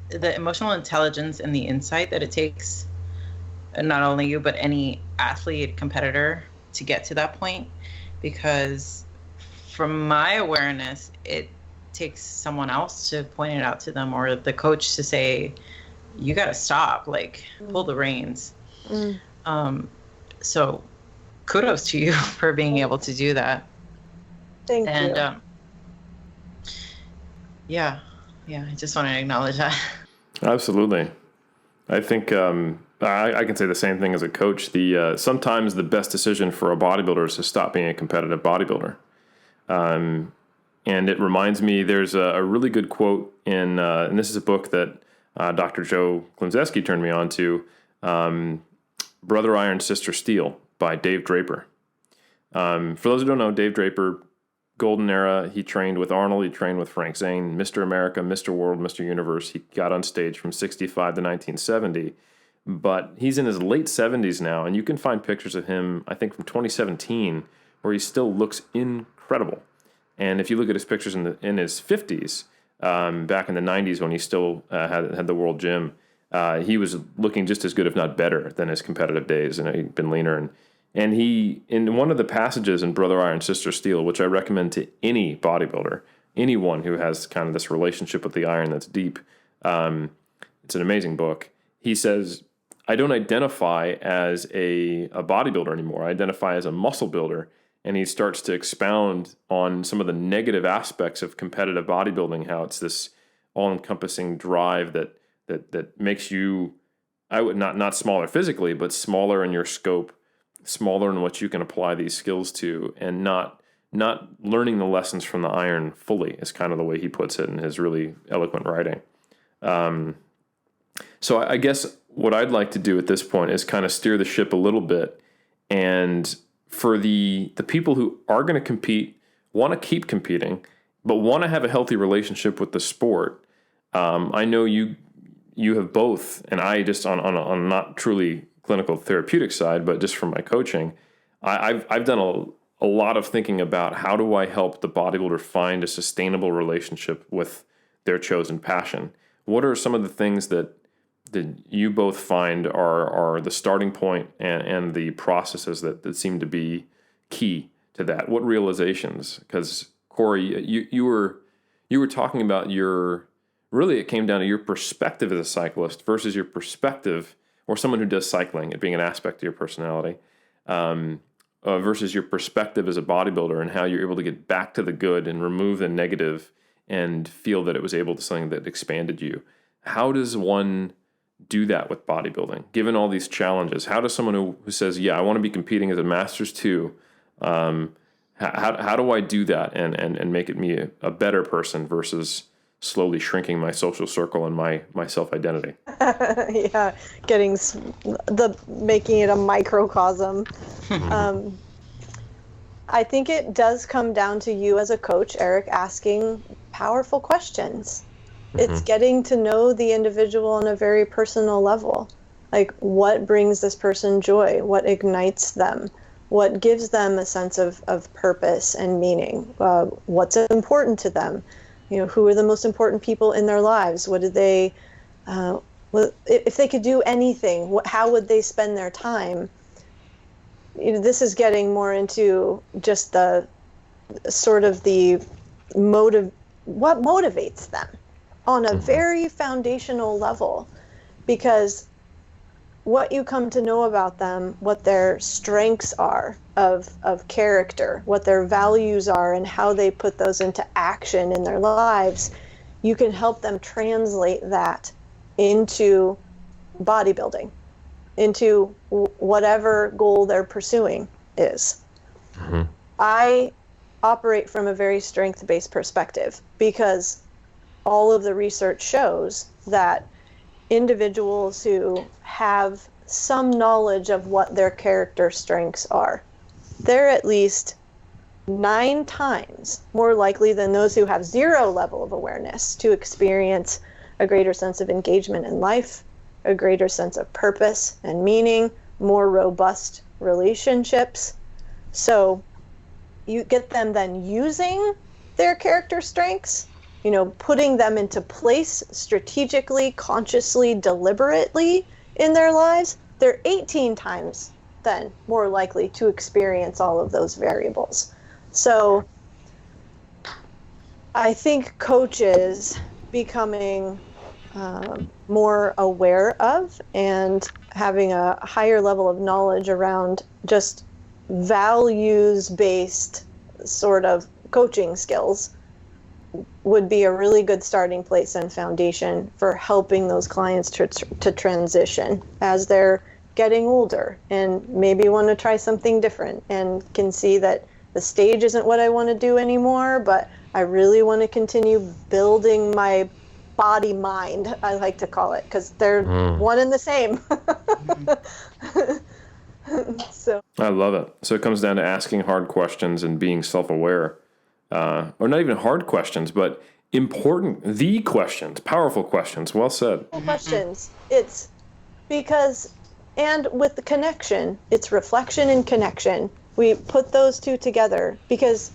the emotional intelligence and the insight that it takes, not only you, but any athlete, competitor, to get to that point. Because from my awareness, it takes someone else to point it out to them, or the coach to say, you got to stop, like, pull the reins. So kudos to you for being able to do that. Thank you. Yeah, I just want to acknowledge that. Absolutely. I think I can say the same thing as a coach. Sometimes the best decision for a bodybuilder is to stop being a competitive bodybuilder. And it reminds me, there's a really good quote and this is a book that Dr. Joe Klimczewski turned me on to, Brother Iron, Sister Steel by Dave Draper. For those who don't know, Dave Draper, golden era, he trained with Arnold, he trained with Frank Zane, Mr. America, Mr. World, Mr. Universe. He got on stage from 65 to 1970, but he's in his late 70s now, and you can find pictures of him, I think, from 2017, where he still looks incredible. And if you look at his pictures in his 50s, back in the 90s when he still had the World Gym, he was looking just as good, if not better, than his competitive days, and he'd been leaner. And he, in one of the passages in Brother Iron, Sister Steel, which I recommend to any bodybuilder, anyone who has kind of this relationship with the iron that's deep, it's an amazing book. He says, I don't identify as a bodybuilder anymore. I identify as a muscle builder. And he starts to expound on some of the negative aspects of competitive bodybuilding, how it's this all-encompassing drive that makes you, not smaller physically, but smaller in your scope, smaller in what you can apply these skills to, and not learning the lessons from the iron fully is kind of the way he puts it in his really eloquent writing. So I guess what I'd like to do at this point is kind of steer the ship a little bit, and for the people who are going to compete, want to keep competing, but want to have a healthy relationship with the sport. I know you have both, and I just on not truly clinical therapeutic side, but just from my coaching, I've done a lot of thinking about how do I help the bodybuilder find a sustainable relationship with their chosen passion. What are some of the things that you both find are the starting point and the processes that seem to be key to that? What realizations? Because Corey, you were talking about it came down to your perspective as a cyclist versus your perspective, or someone who does cycling, it being an aspect of your personality, versus your perspective as a bodybuilder, and how you're able to get back to the good and remove the negative and feel that it was able to something that expanded you. How does one do that with bodybuilding, given all these challenges? How does someone who says, yeah, I want to be competing as a Masters 2, how do I do that and make it me a better person versus slowly shrinking my social circle and my self-identity? Yeah, making it a microcosm. I think it does come down to you as a coach, Eric, asking powerful questions. It's getting to know the individual on a very personal level. Like, what brings this person joy? What ignites them? What gives them a sense of purpose and meaning? What's important to them? Who are the most important people in their lives? What do they, if they could do anything, how would they spend their time? This is getting more into just the sort of the what motivates them on a very foundational level, because what you come to know about them, what their strengths are of character, what their values are, and how they put those into action in their lives, you can help them translate that into bodybuilding, into whatever goal they're pursuing is. I operate from a very strength-based perspective because all of the research shows that individuals who have some knowledge of what their character strengths are, they're at least 9 times more likely than those who have zero level of awareness to experience a greater sense of engagement in life, a greater sense of purpose and meaning, more robust relationships. So you get them then using their character strengths, putting them into place strategically, consciously, deliberately in their lives, they're 18 times then more likely to experience all of those variables. So I think coaches becoming more aware of and having a higher level of knowledge around just values-based sort of coaching skills would be a really good starting place and foundation for helping those clients to transition as they're getting older and maybe want to try something different and can see that the stage isn't what I want to do anymore, but I really want to continue building my body mind, I like to call it, because they're one and the same. So I love it. So it comes down to asking hard questions and being self-aware. Or not even hard questions, but the questions, powerful questions. Well said. Questions. It's because, and with the connection, it's reflection and connection. We put those two together because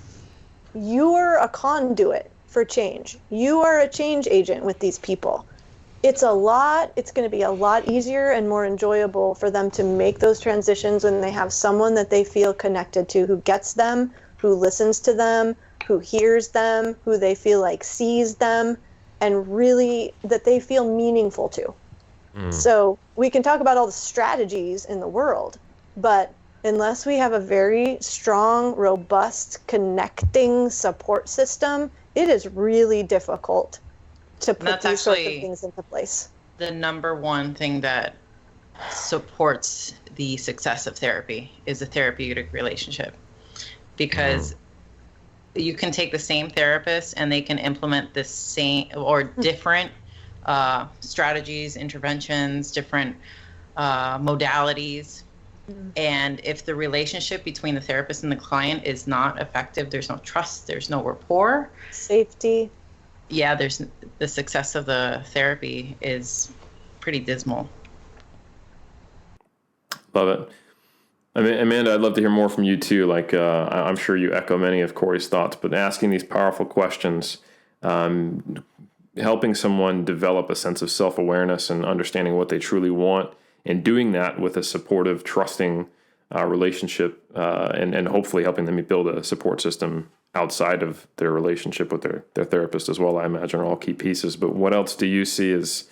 you're a conduit for change. You are a change agent with these people. It's going to be a lot easier and more enjoyable for them to make those transitions when they have someone that they feel connected to, who gets them, who listens to them, who hears them, who they feel like sees them, and really that they feel meaningful to. So we can talk about all the strategies in the world, but unless we have a very strong, robust, connecting support system, it is really difficult to put these sorts of things into place. The number one thing that supports the success of therapy is a therapeutic relationship, because you can take the same therapist and they can implement the same or different strategies, interventions, different modalities. And if the relationship between the therapist and the client is not effective, there's no trust, there's no rapport, safety. Yeah, the success of the therapy is pretty dismal. Love it. I mean, Amanda, I'd love to hear more from you too. Like, I'm sure you echo many of Corey's thoughts, but asking these powerful questions, helping someone develop a sense of self-awareness and understanding what they truly want, and doing that with a supportive, trusting relationship, and hopefully helping them build a support system outside of their relationship with their therapist as well, I imagine, are all key pieces. But what else do you see as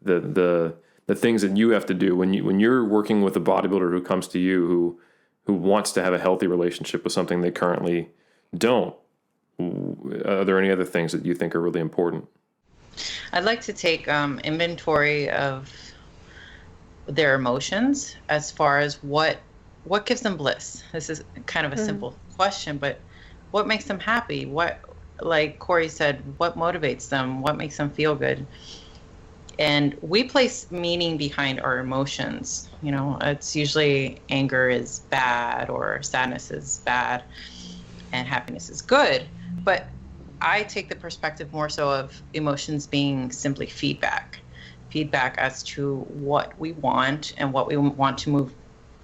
the things that you have to do when you're working with a bodybuilder who comes to you who wants to have a healthy relationship with something they currently don't? Are there any other things that you think are really important? I'd like to take inventory of their emotions as far as what gives them bliss. This is kind of a simple question, but what makes them happy? What, like Corey said, what motivates them? What makes them feel good? And we place meaning behind our emotions. It's usually anger is bad or sadness is bad and happiness is good. But I take the perspective more so of emotions being simply feedback as to what we want and what we want to move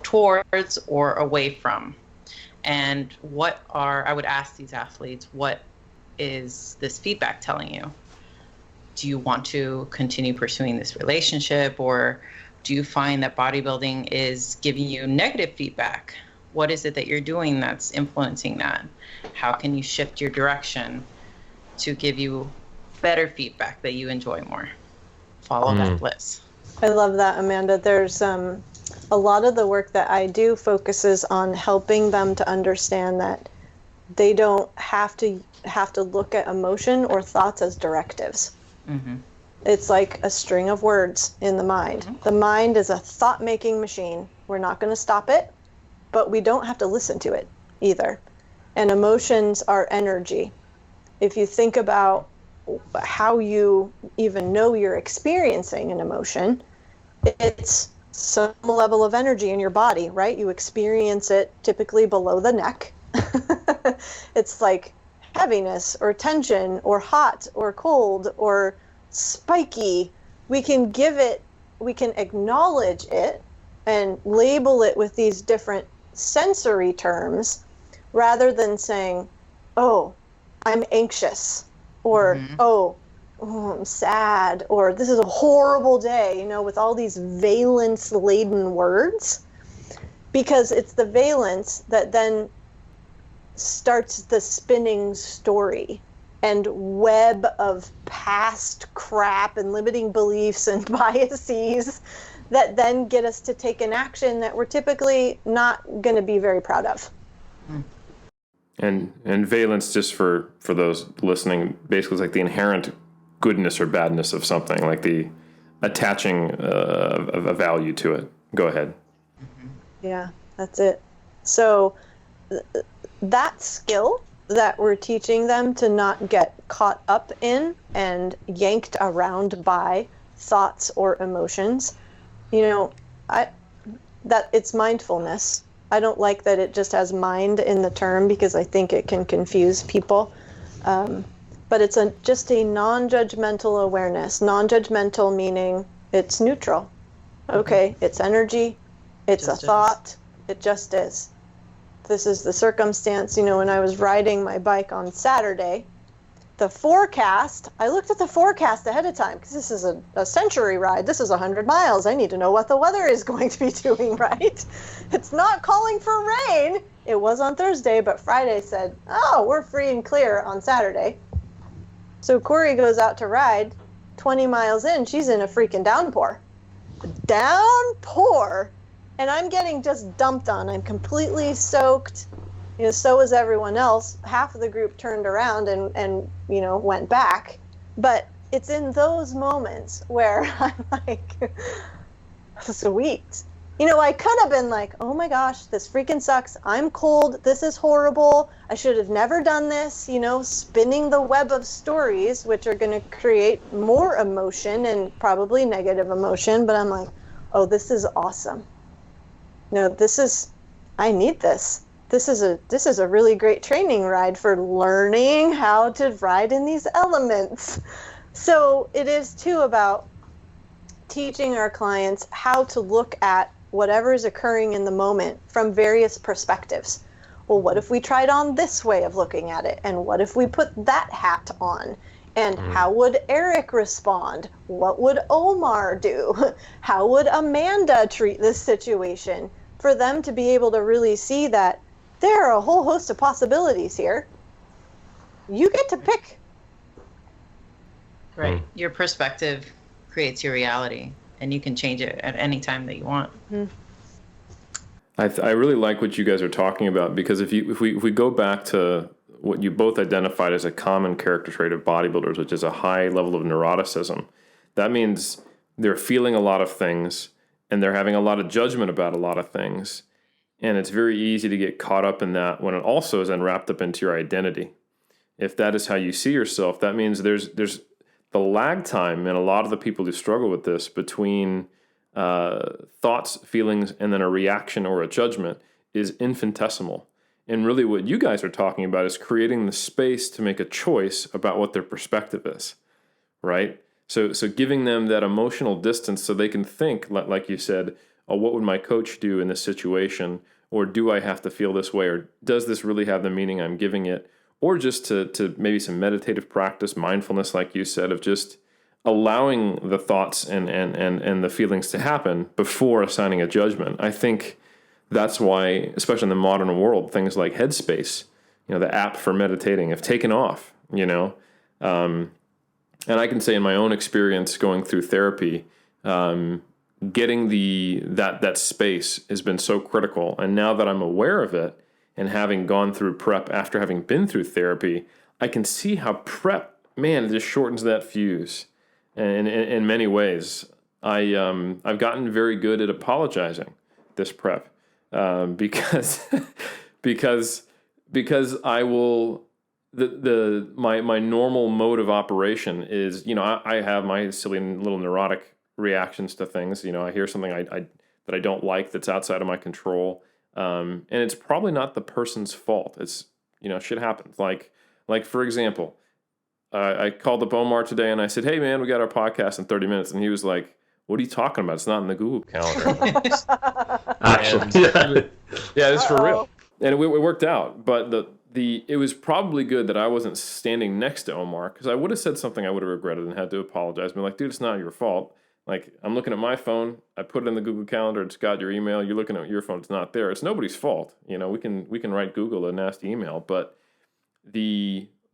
towards or away from. And I would ask these athletes, what is this feedback telling you? Do you want to continue pursuing this relationship, or do you find that bodybuilding is giving you negative feedback? What is it that you're doing that's influencing that? How can you shift your direction to give you better feedback that you enjoy more? Follow that bliss. I love that, Amanda. There's a lot of the work that I do focuses on helping them to understand that they don't have to look at emotion or thoughts as directives. Mm-hmm. It's like a string of words in the mind. Mm-hmm. The mind is a thought-making machine. We're not going to stop it, but we don't have to listen to it either. And emotions are energy. If you think about how you even know you're experiencing an emotion, it's some level of energy in your body, right? You experience it typically below the neck. It's like heaviness or tension or hot or cold or spiky. We can acknowledge it and label it with these different sensory terms rather than saying, oh, I'm anxious, or oh, I'm sad, or this is a horrible day, with all these valence-laden words, because it's the valence that then starts the spinning story and web of past crap and limiting beliefs and biases that then get us to take an action that we're typically not going to be very proud of. And valence, just for those listening, basically is like the inherent goodness or badness of something, like the attaching a value to it. Go ahead. Yeah, that's it. So that skill that we're teaching them to not get caught up in and yanked around by thoughts or emotions, that it's mindfulness. I don't like that it just has mind in the term because I think it can confuse people. But it's just a non-judgmental awareness. Non-judgmental meaning it's neutral. Okay, it's energy, it's a thought, it just is. This is the circumstance. When I was riding my bike on Saturday, the forecast, I looked at the forecast ahead of time because this is a century ride. This is 100 miles. I need to know what the weather is going to be doing, right? It's not calling for rain. It was on Thursday, but Friday said, oh, we're free and clear on Saturday. So Corey goes out to ride. 20 miles in, she's in a freaking downpour. Downpour! And I'm getting just dumped on. I'm completely soaked. So is everyone else. Half of the group turned around and went back. But it's in those moments where I'm like, sweet. I could have been like, oh my gosh, this freaking sucks. I'm cold. This is horrible. I should have never done this. Spinning the web of stories, which are going to create more emotion and probably negative emotion. But I'm like, oh, this is awesome. I need this. This is a really great training ride for learning how to ride in these elements. So it is too about teaching our clients how to look at whatever is occurring in the moment from various perspectives. Well, what if we tried on this way of looking at it? And what if we put that hat on? And how would Eric respond? What would Omar do? How would Amanda treat this situation? For them to be able to really see that there are a whole host of possibilities here. You get to pick. Right. Your perspective creates your reality, and you can change it at any time that you want. I really like what you guys are talking about, because if we go back to what you both identified as a common character trait of bodybuilders, which is a high level of neuroticism, that means they're feeling a lot of things and they're having a lot of judgment about a lot of things. And it's very easy to get caught up in that when it also is then wrapped up into your identity. If that is how you see yourself, that means there's the lag time in a lot of the people who struggle with this between thoughts, feelings, and then a reaction or a judgment is infinitesimal. And really what you guys are talking about is creating the space to make a choice about what their perspective is, right? So giving them that emotional distance so they can think, like you said, oh, what would my coach do in this situation? Or do I have to feel this way? Or does this really have the meaning I'm giving it? Or just to maybe some meditative practice, mindfulness, like you said, of just allowing the thoughts and the feelings to happen before assigning a judgment. I think that's why, especially in the modern world, things like Headspace, the app for meditating, have taken off, and I can say in my own experience going through therapy, getting that space has been so critical. And now that I'm aware of it and having gone through prep after having been through therapy, I can see how prep, man, it just shortens that fuse. And in many ways, I've gotten very good at apologizing this prep, because I will. My normal mode of operation is, I have my silly little neurotic reactions to things. I hear something that I don't like that's outside of my control, and it's probably not the person's fault. It's shit happens. Like for example, I called up Omar today and I said, "Hey man, we got our podcast in 30 minutes," and he was like, "What are you talking about? It's not in the Google Calendar." Actually, Yeah, it's for real. And it worked out, but it was probably good that I wasn't standing next to Omar, because I would have said something I would have regretted and had to apologize. Be like, dude, it's not your fault. Like, I'm looking at my phone, I put it in the Google Calendar, it's got your email. You're looking at your phone, it's not there. It's nobody's fault. We can write Google a nasty email, but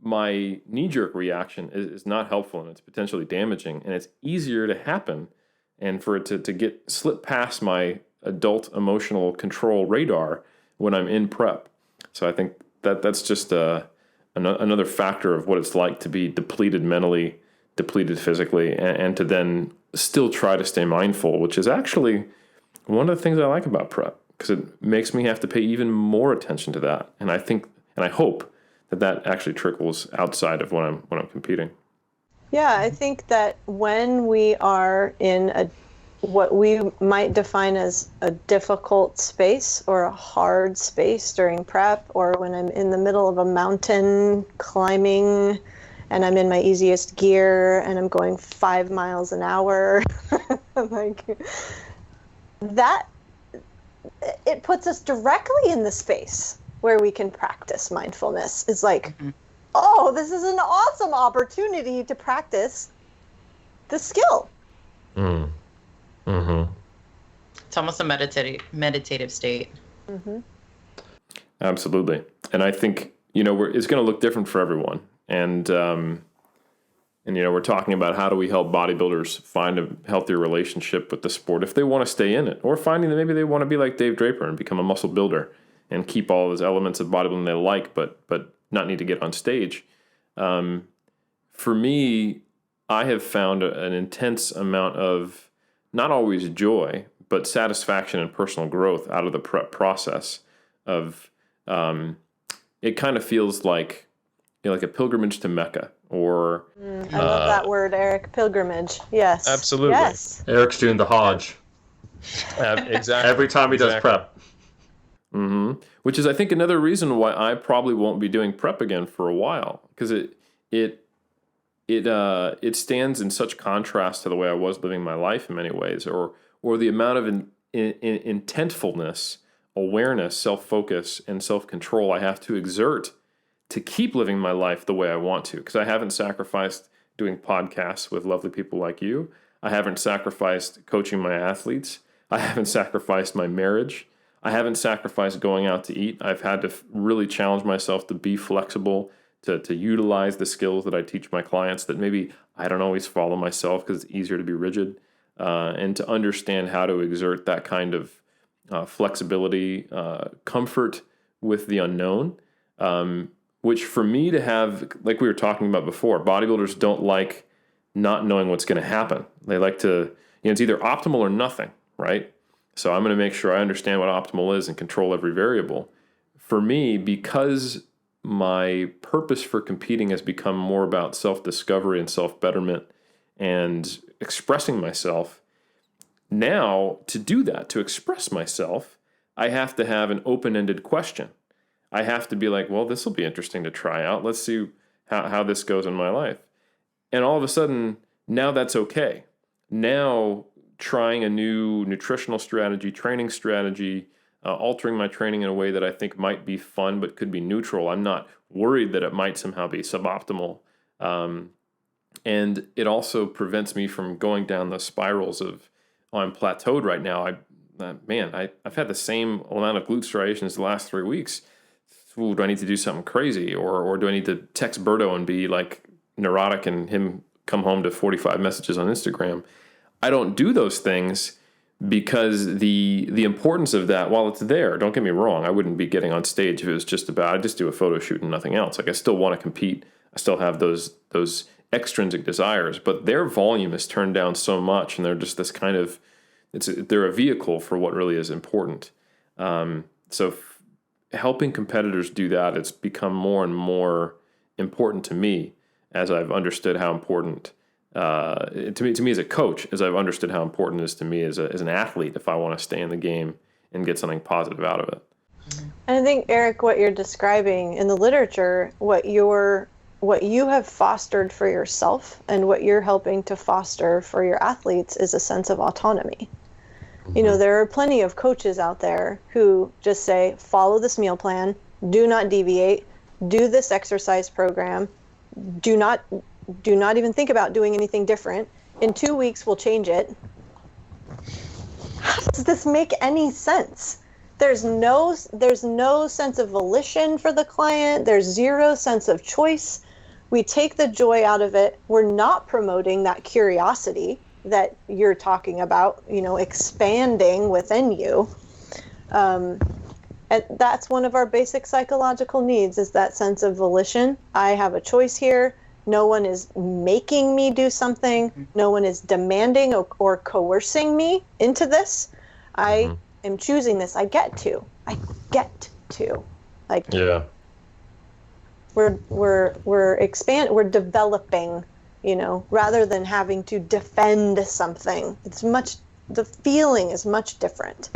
my knee-jerk reaction is not helpful, and it's potentially damaging, and it's easier to happen, and for it to slip past my adult emotional control radar when I'm in prep. So I think that's just another factor of what it's like to be depleted mentally, depleted physically, and to then still try to stay mindful, which is actually one of the things I like about prep, because it makes me have to pay even more attention to that. And I think, and I hope that actually trickles outside of when I'm competing. Yeah, I think that when we are in what we might define as a difficult space or a hard space during prep, or when I'm in the middle of a mountain climbing and I'm in my easiest gear and I'm going 5 miles an hour, like that, it puts us directly in the space where we can practice mindfulness. It's like, oh, this is an awesome opportunity to practice the skill. Mm. Mm-hmm. It's almost a meditative state. Mm-hmm. Absolutely. And I think, it's going to look different for everyone. And we're talking about how do we help bodybuilders find a healthier relationship with the sport if they want to stay in it, or finding that maybe they want to be like Dave Draper and become a muscle builder and keep all those elements of bodybuilding they like, but not need to get on stage. For me, I have found an intense amount of not always joy, but satisfaction and personal growth out of the prep process. Of it kind of feels like like a pilgrimage to Mecca, or I love that word, Eric. Pilgrimage. Yes. Absolutely. Yes. Eric's doing the Hajj Exactly. every time he does prep. Mm-hmm. Which is, I think, another reason why I probably won't be doing prep again for a while, because it stands in such contrast to the way I was living my life in many ways, or the amount of intentfulness, awareness, self-focus, and self-control I have to exert to keep living my life the way I want to, because I haven't sacrificed doing podcasts with lovely people like you. I haven't sacrificed coaching my athletes. I haven't sacrificed my marriage. I haven't sacrificed going out to eat. I've had to really challenge myself to be flexible, to utilize the skills that I teach my clients that maybe I don't always follow myself because it's easier to be rigid, and to understand how to exert that kind of flexibility, comfort with the unknown, which for me to have, like we were talking about before, bodybuilders don't like not knowing what's going to happen. They like to, it's either optimal or nothing, right? So I'm going to make sure I understand what optimal is and control every variable. For me, because my purpose for competing has become more about self-discovery and self-betterment and expressing myself, now to do that, to express myself, I have to have an open-ended question. I have to be like, well, this will be interesting to try out. Let's see how this goes in my life. And all of a sudden, now that's okay. Now trying a new nutritional strategy, training strategy, altering my training in a way that I think might be fun but could be neutral. I'm not worried that it might somehow be suboptimal. And it also prevents me from going down the spirals of, oh, I'm plateaued right now. I've had the same amount of glute striations the last 3 weeks. Ooh, do I need to do something crazy? Or do I need to text Berto and be like neurotic and him come home to 45 messages on Instagram? I don't do those things because the importance of that, while it's there, don't get me wrong, I wouldn't be getting on stage if it was just about, I just do a photo shoot and nothing else. Like I still want to compete. I still have those extrinsic desires, but their volume is turned down so much, and they're just this kind of, they're a vehicle for what really is important. So helping competitors do that, it's become more and more important to me as I've understood how important, to me as a coach, as I've understood how important it is to me as an athlete if I want to stay in the game and get something positive out of it. And I think, Eric, what you're describing in the literature, what you have fostered for yourself and what you're helping to foster for your athletes is a sense of autonomy. You know, there are plenty of coaches out there who just say, follow this meal plan, do not deviate, do this exercise program, do not even think about doing anything different. In 2 weeks, we'll change it. How does this make any sense? There's no sense of volition for the client. There's zero sense of choice. We take the joy out of it. We're not promoting that curiosity that you're talking about, you know, expanding within you. And that's one of our basic psychological needs, is that sense of volition. I have a choice here. No one is making me do something. No one is demanding or coercing me into this. I am choosing this. I get to. Like, Yeah. We're developing, you know, rather than having to defend something. The feeling is much different.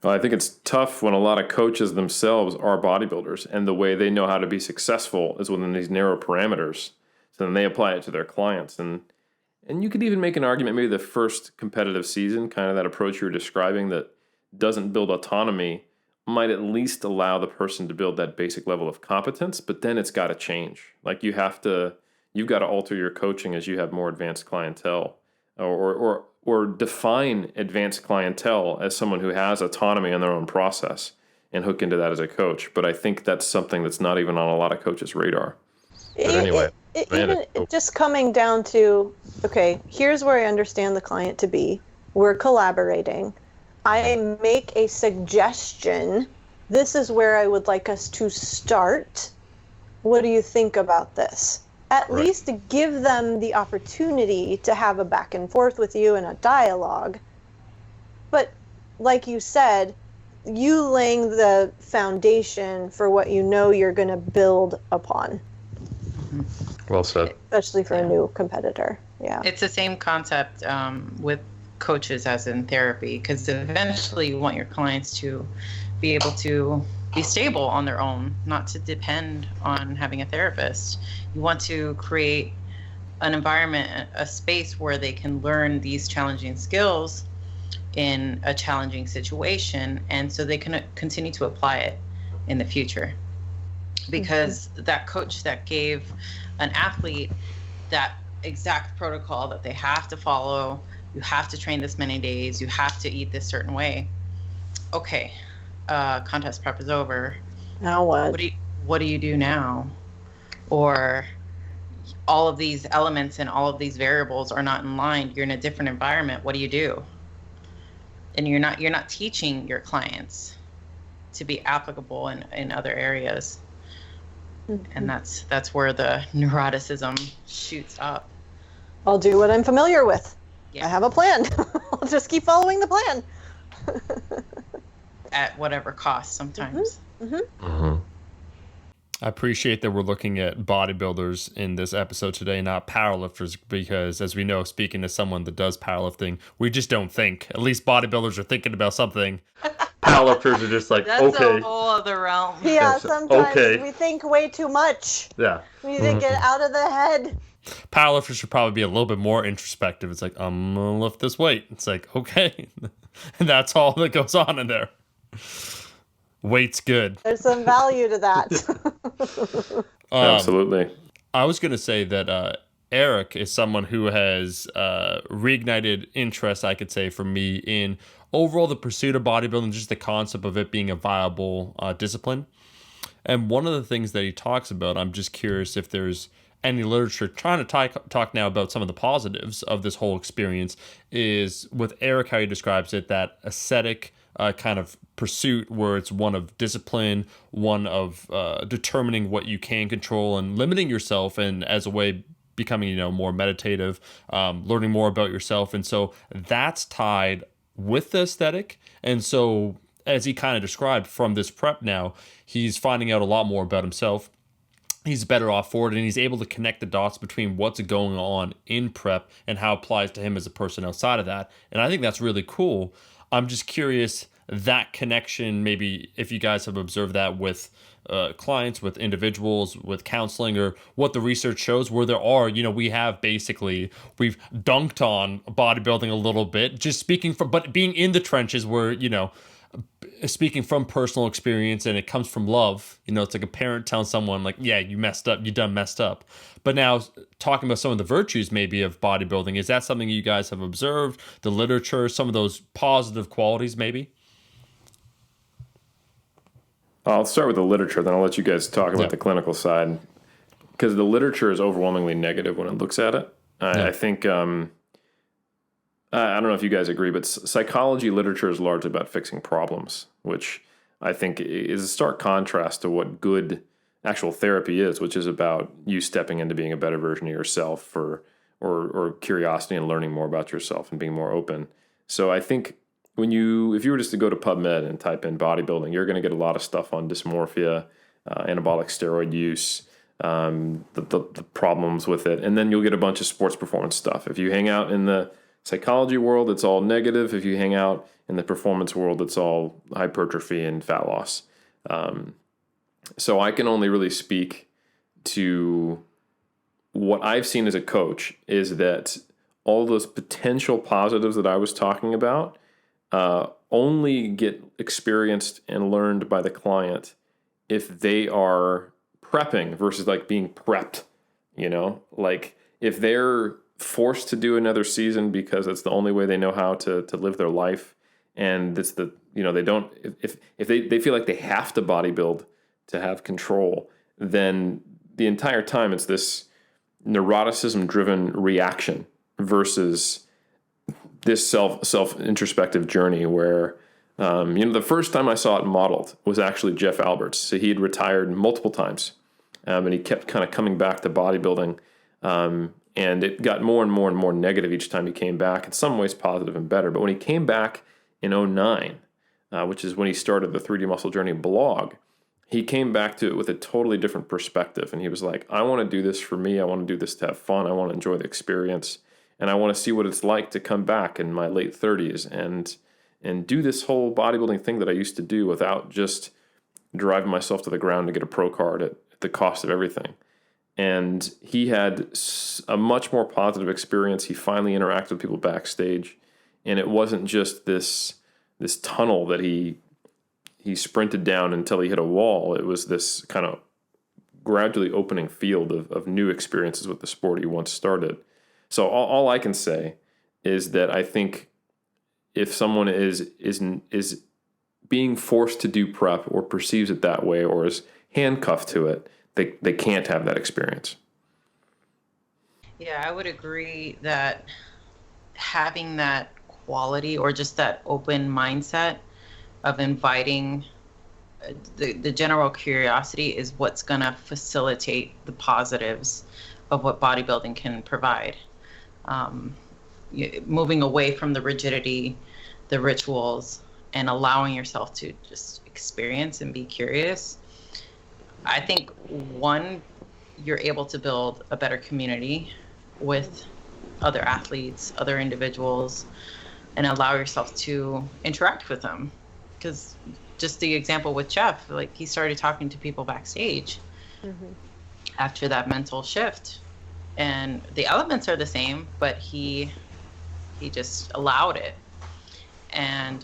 Well, I think it's tough when a lot of coaches themselves are bodybuilders, and the way they know how to be successful is within these narrow parameters. So then they apply it to their clients. And you could even make an argument, maybe the first competitive season, kind of that approach you were describing that doesn't build autonomy, might at least allow the person to build that basic level of competence, but then it's got to change. Like you've got to alter your coaching as you have more advanced clientele, or define advanced clientele as someone who has autonomy in their own process and hook into that as a coach. But I think that's something that's not even on a lot of coaches' radar. But anyway, just coming down to, okay, here's where I understand the client to be. We're collaborating. I make a suggestion. This is where I would like us to start. What do you think about this? At least give them the opportunity to have a back and forth with you and a dialogue. But like you said, you laying the foundation for what you know you're going to build upon. Well said. Especially for a new competitor. Yeah. It's the same concept with coaches as in therapy, because eventually you want your clients to be able to be stable on their own, not to depend on having a therapist. You want to create an environment, a space where they can learn these challenging skills in a challenging situation, and so they can continue to apply it in the future. Because that coach that gave an athlete that exact protocol that they have to follow, you have to train this many days, you have to eat this certain way. Okay, contest prep is over. Now what? What do you do now? Or all of these elements and all of these variables are not in line. You're in a different environment. What do you do? And you're not teaching your clients to be applicable in other areas. And that's where the neuroticism shoots up. I'll do what I'm familiar with. Yeah. I have a plan. I'll just keep following the plan. At whatever cost sometimes. I appreciate that we're looking at bodybuilders in this episode today, not powerlifters, because as we know, speaking to someone that does powerlifting, we just don't think. At least bodybuilders are thinking about something. powerlifters are just like, That's okay, a whole other realm. Yeah, Yes, sometimes okay. we think way too much. yeah. We need to get out of the head. Powerlifters should probably be a little bit more introspective. It's like, I'm gonna lift this weight. It's like, okay. And that's all that goes on in there. Weight's good. There's some value to that. Absolutely. I was going to say that Eric is someone who has reignited interest, I could say, for me in overall the pursuit of bodybuilding, just the concept of it being a viable discipline. And one of the things that he talks about, I'm just curious if there's any literature trying to talk now about some of the positives of this whole experience, is with Eric, how he describes it, that ascetic kind of pursuit where it's one of discipline, one of determining what you can control and limiting yourself, and as a way becoming more meditative, learning more about yourself. And so that's tied with the aesthetic. And so as he kind of described from this prep now, he's finding out a lot more about himself. He's better off for it, and he's able to connect the dots between what's going on in prep and how it applies to him as a person outside of that. And I think that's really cool. I'm just curious, that connection, maybe if you guys have observed that with clients, with individuals, with counseling, or what the research shows, where there are, we've dunked on bodybuilding a little bit, just speaking from, but being in the trenches where, speaking from personal experience, and it comes from love. It's like a parent telling someone like, yeah, you messed up, you done messed up. But now talking about some of the virtues maybe of bodybuilding, is that something you guys have observed, the literature, some of those positive qualities maybe? I'll start with the literature, then I'll let you guys talk about the clinical side, because the literature is overwhelmingly negative when it looks at it. I think, I don't know if you guys agree, but psychology literature is largely about fixing problems, which I think is a stark contrast to what good actual therapy is, which is about you stepping into being a better version of yourself, or curiosity and learning more about yourself and being more open. So I think if you were just to go to PubMed and type in bodybuilding, you're going to get a lot of stuff on dysmorphia, anabolic steroid use, the problems with it, and then you'll get a bunch of sports performance stuff. If you hang out in the psychology world, it's all negative. If you hang out in the performance world, it's all hypertrophy and fat loss. So I can only really speak to what I've seen as a coach, is that all those potential positives that I was talking about only get experienced and learned by the client if they are prepping versus like being prepped, like if they're forced to do another season because it's the only way they know how to live their life, and it's they don't, if they feel like they have to bodybuild to have control, then the entire time it's this neuroticism driven reaction versus this self introspective journey where the first time I saw it modeled was actually Jeff Alberts. So he had retired multiple times, and he kept kind of coming back to bodybuilding. And it got more and more and more negative each time he came back, in some ways positive and better. But when he came back in 2009, which is when he started the 3D Muscle Journey blog, he came back to it with a totally different perspective. And he was like, I want to do this for me. I want to do this to have fun. I want to enjoy the experience. And I want to see what it's like to come back in my late 30s and do this whole bodybuilding thing that I used to do without just driving myself to the ground to get a pro card at the cost of everything. And he had a much more positive experience. He finally interacted with people backstage, and it wasn't just this tunnel that he sprinted down until he hit a wall. It was this kind of gradually opening field of new experiences with the sport he once started. So all I can say is that I think if someone is being forced to do prep or perceives it that way or is handcuffed to it, they can't have that experience. Yeah, I would agree that having that quality or just that open mindset of inviting the general curiosity is what's going to facilitate the positives of what bodybuilding can provide. Moving away from the rigidity, the rituals, and allowing yourself to just experience and be curious. I think, one, you're able to build a better community with other athletes, other individuals, and allow yourself to interact with them. because just the example with Jeff, like he started talking to people backstage after that mental shift, and the elements are the same, but he just allowed it. And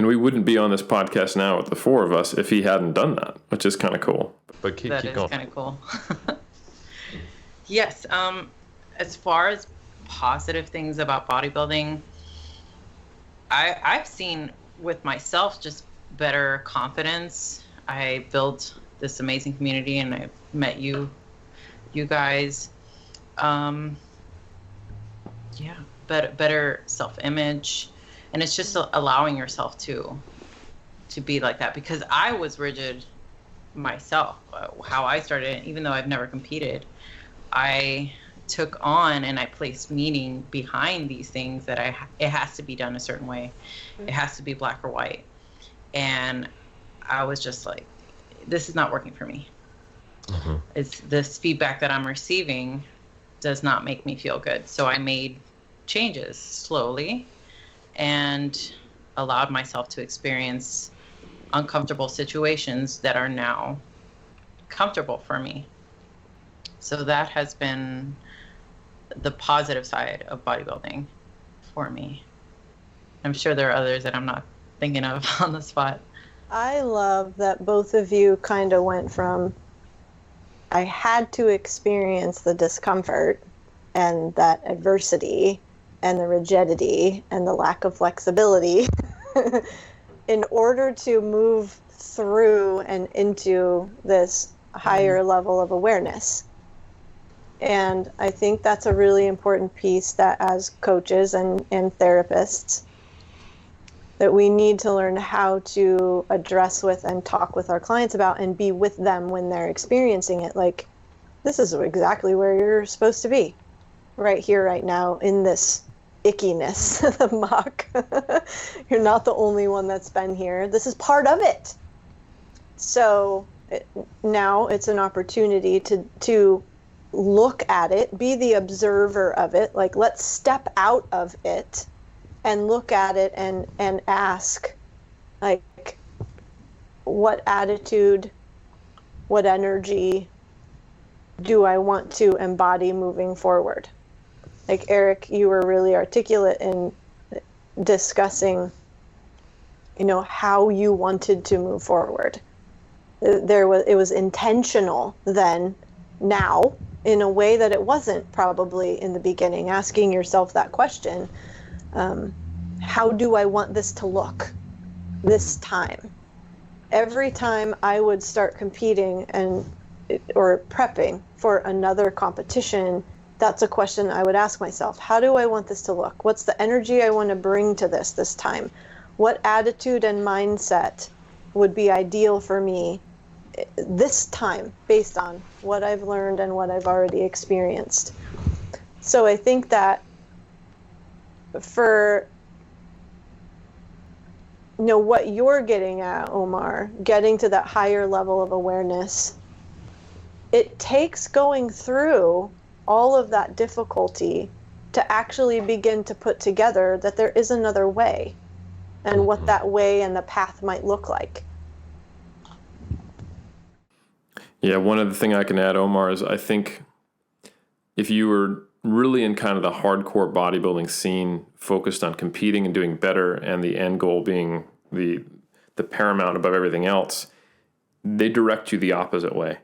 we wouldn't be on this podcast now with the four of us if he hadn't done that, which is kind of cool. But keep that is going. kind of cool. Yes. As far as positive things about bodybuilding, I've seen with myself just better confidence. I built this amazing community, and I met you guys. Yeah, better self-image, and it's just allowing yourself to be like that, because I was rigid myself. How I started, even though I've never competed, I took on and I placed meaning behind these things that it has to be done a certain way. It has to be black or white. And I was just like, this is not working for me. It's this feedback that I'm receiving does not make me feel good. So I made changes slowly and allowed myself to experience uncomfortable situations that are now comfortable for me. So that has been the positive side of bodybuilding for me. I'm sure there are others that I'm not thinking of on the spot. I love that both of you kind of went from, I had to experience the discomfort and that adversity and the rigidity and the lack of flexibility in order to move through and into this higher level of awareness. And I think that's a really important piece that as coaches and therapists, that we need to learn how to address with and talk with our clients about and be with them when they're experiencing it. Like, this is exactly where you're supposed to be, right here, right now, in this ickiness, the muck. You're not the only one that's been here. This is part of it. So now it's an opportunity to look at it, be the observer of it. Like, let's step out of it and look at it and ask, like, what attitude, what energy do I want to embody moving forward? Like, Eric, you were really articulate in discussing, how you wanted to move forward. It was intentional then, now, in a way that it wasn't probably in the beginning, asking yourself that question. How do I want this to look this time? Every time I would start competing or prepping for another competition, that's a question I would ask myself. How do I want this to look? What's the energy I want to bring to this time? What attitude and mindset would be ideal for me this time based on what I've learned and what I've already experienced? So I think that for what you're getting at, Omar, getting to that higher level of awareness, it takes going through all of that difficulty to actually begin to put together that there is another way and what that way and the path might look like. Yeah, one other thing I can add, Omar, is I think if you were really in kind of the hardcore bodybuilding scene, focused on competing and doing better, and the end goal being the paramount above everything else, they direct you the opposite way.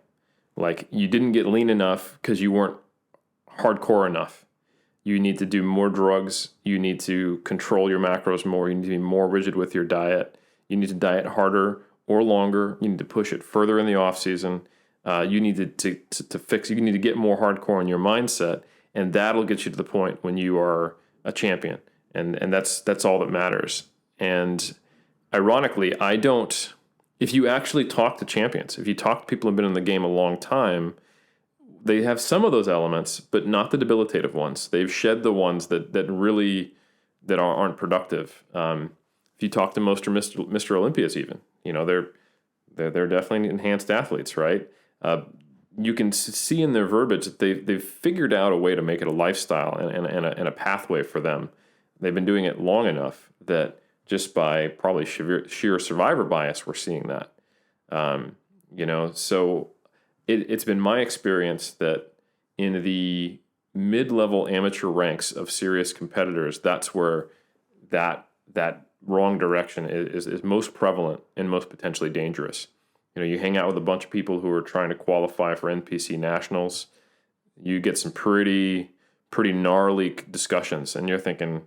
Like, you didn't get lean enough because you weren't hardcore enough. You need to do more drugs. You need to control your macros more. You need to be more rigid with your diet. You need to diet harder or longer. You need to push it further in the off season. You need to fix. You need to get more hardcore in your mindset, and that'll get you to the point when you are a champion. And that's all that matters. And ironically, if you actually talk to champions, if you talk to people who've been in the game a long time, they have some of those elements, but not the debilitative ones. They've shed the ones that really aren't productive. If you talk to most or Mr. Olympias, even, they're definitely enhanced athletes, right? You can see in their verbiage that they've figured out a way to make it a lifestyle and a pathway for them. They've been doing it long enough that just by probably sheer survivor bias, we're seeing that. So it's been my experience that in the mid-level amateur ranks of serious competitors, that's where that wrong direction is most prevalent and most potentially dangerous. You hang out with a bunch of people who are trying to qualify for NPC nationals, you get some pretty gnarly discussions, and you're thinking,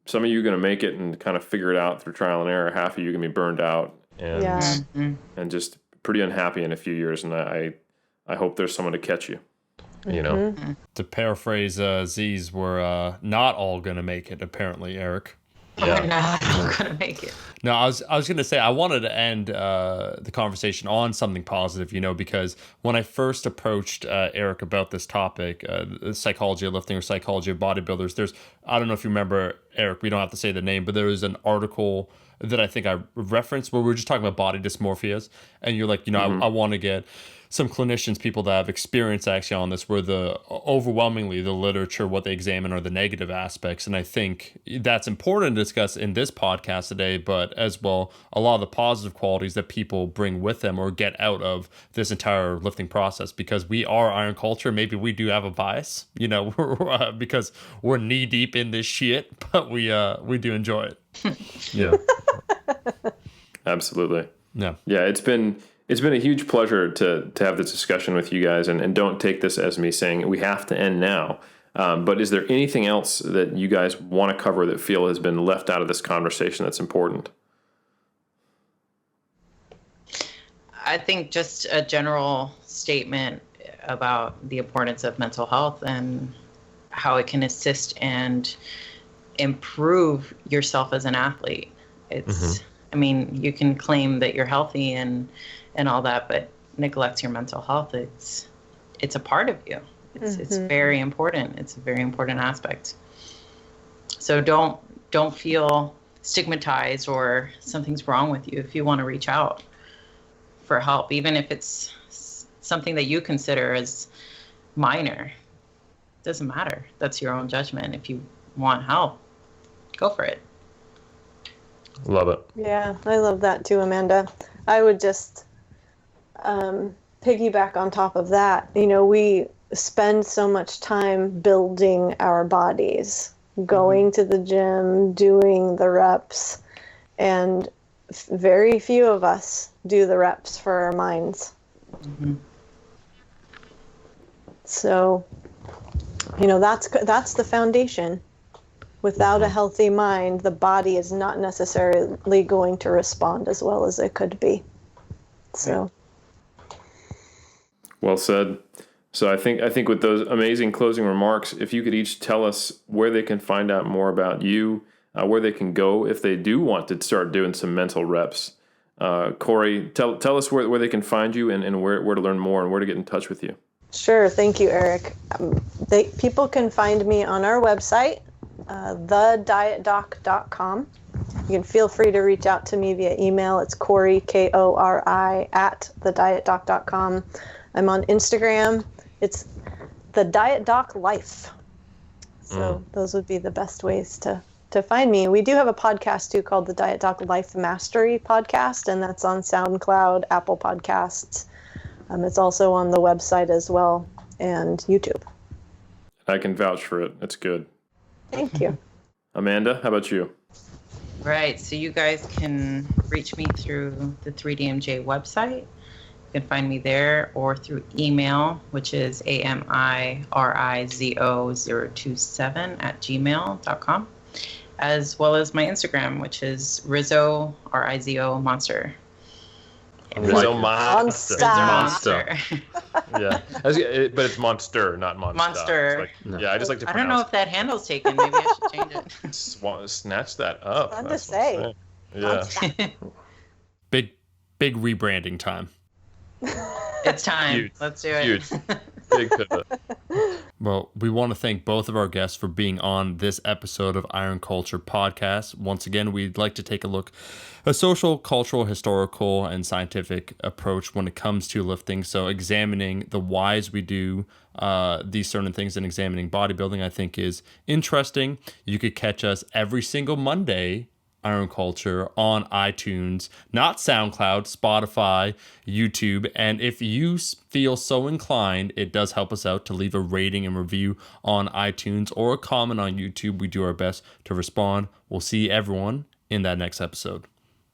some of you are going to make it and kind of figure it out through trial and error. Half of you are going to be burned out and just pretty unhappy in a few years. And I hope there's someone to catch you. To paraphrase Z's, we're not all going to make it, apparently, Eric. Yeah. We're not all going to make it. No, I was going to say, I wanted to end the conversation on something positive, because when I first approached Eric about this topic, the psychology of lifting or psychology of bodybuilders, I don't know if you remember, Eric, we don't have to say the name, but there was an article that I think I referenced where we were just talking about body dysmorphias. And you're like, I want to get some clinicians, people that have experience actually on this, where overwhelmingly the literature, what they examine are the negative aspects. And I think that's important to discuss in this podcast today, but as well, a lot of the positive qualities that people bring with them or get out of this entire lifting process, because we are iron culture. Maybe we do have a bias, because we're knee deep in this shit, but we do enjoy it. Yeah. Absolutely. Yeah. Yeah. It's been a huge pleasure to have this discussion with you guys, and don't take this as me saying we have to end now. But is there anything else that you guys want to cover that feel has been left out of this conversation that's important? I think just a general statement about the importance of mental health and how it can assist and improve yourself as an athlete. I mean, you can claim that you're healthy and all that, but neglect your mental health. It's a part of you. It's very important. It's a very important aspect. So don't feel stigmatized or something's wrong with you if you want to reach out for help, even if it's something that you consider as minor. It doesn't matter. That's your own judgment. If you want help, go for it. Love it. Yeah, I love that too, Amanda. I would just piggyback on top of that. We spend so much time building our bodies, going to the gym, doing the reps, and very few of us do the reps for our minds. So, that's the foundation. Without a healthy mind, the body is not necessarily going to respond as well as it could be. So, well said. So I think with those amazing closing remarks, if you could each tell us where they can find out more about you, where they can go if they do want to start doing some mental reps. Corey, tell us where they can find you and where to learn more and where to get in touch with you. Sure. Thank you, Eric. People can find me on our website, thedietdoc.com. You can feel free to reach out to me via email. It's Corey, Kori, @thedietdoc.com. I'm on Instagram. It's the Diet Doc Life. So those would be the best ways to find me. We do have a podcast too called the Diet Doc Life Mastery Podcast, and that's on SoundCloud, Apple Podcasts. It's also on the website as well, and YouTube. I can vouch for it. It's good. Thank you. Amanda, how about you? Right. So you guys can reach me through the 3DMJ website. You can find me there, or through email, which is amirizo027@gmail.com, as well as my Instagram, which is Rizzo, Rizo Monster. Rizzo Monster. Monster. Yeah. But it's Monster, not Monster. Monster. Yeah, I just like to I pronounce don't know if that handle's taken. Maybe I should change it. Snatch that up. Fun to That's say. Yeah. Big rebranding time. It's time. Huge. Let's do it. Huge. Big pivot. Well, we want to thank both of our guests for being on this episode of Iron Culture Podcast. Once again, we'd like to take a social, cultural, historical, and scientific approach when it comes to lifting. So examining the whys we do these certain things and examining bodybuilding, I think, is interesting. You could catch us every single Monday Iron Culture on iTunes, not SoundCloud, Spotify, YouTube. And if you feel so inclined, it does help us out to leave a rating and review on iTunes or a comment on YouTube. We do our best to respond. We'll see everyone in that next episode.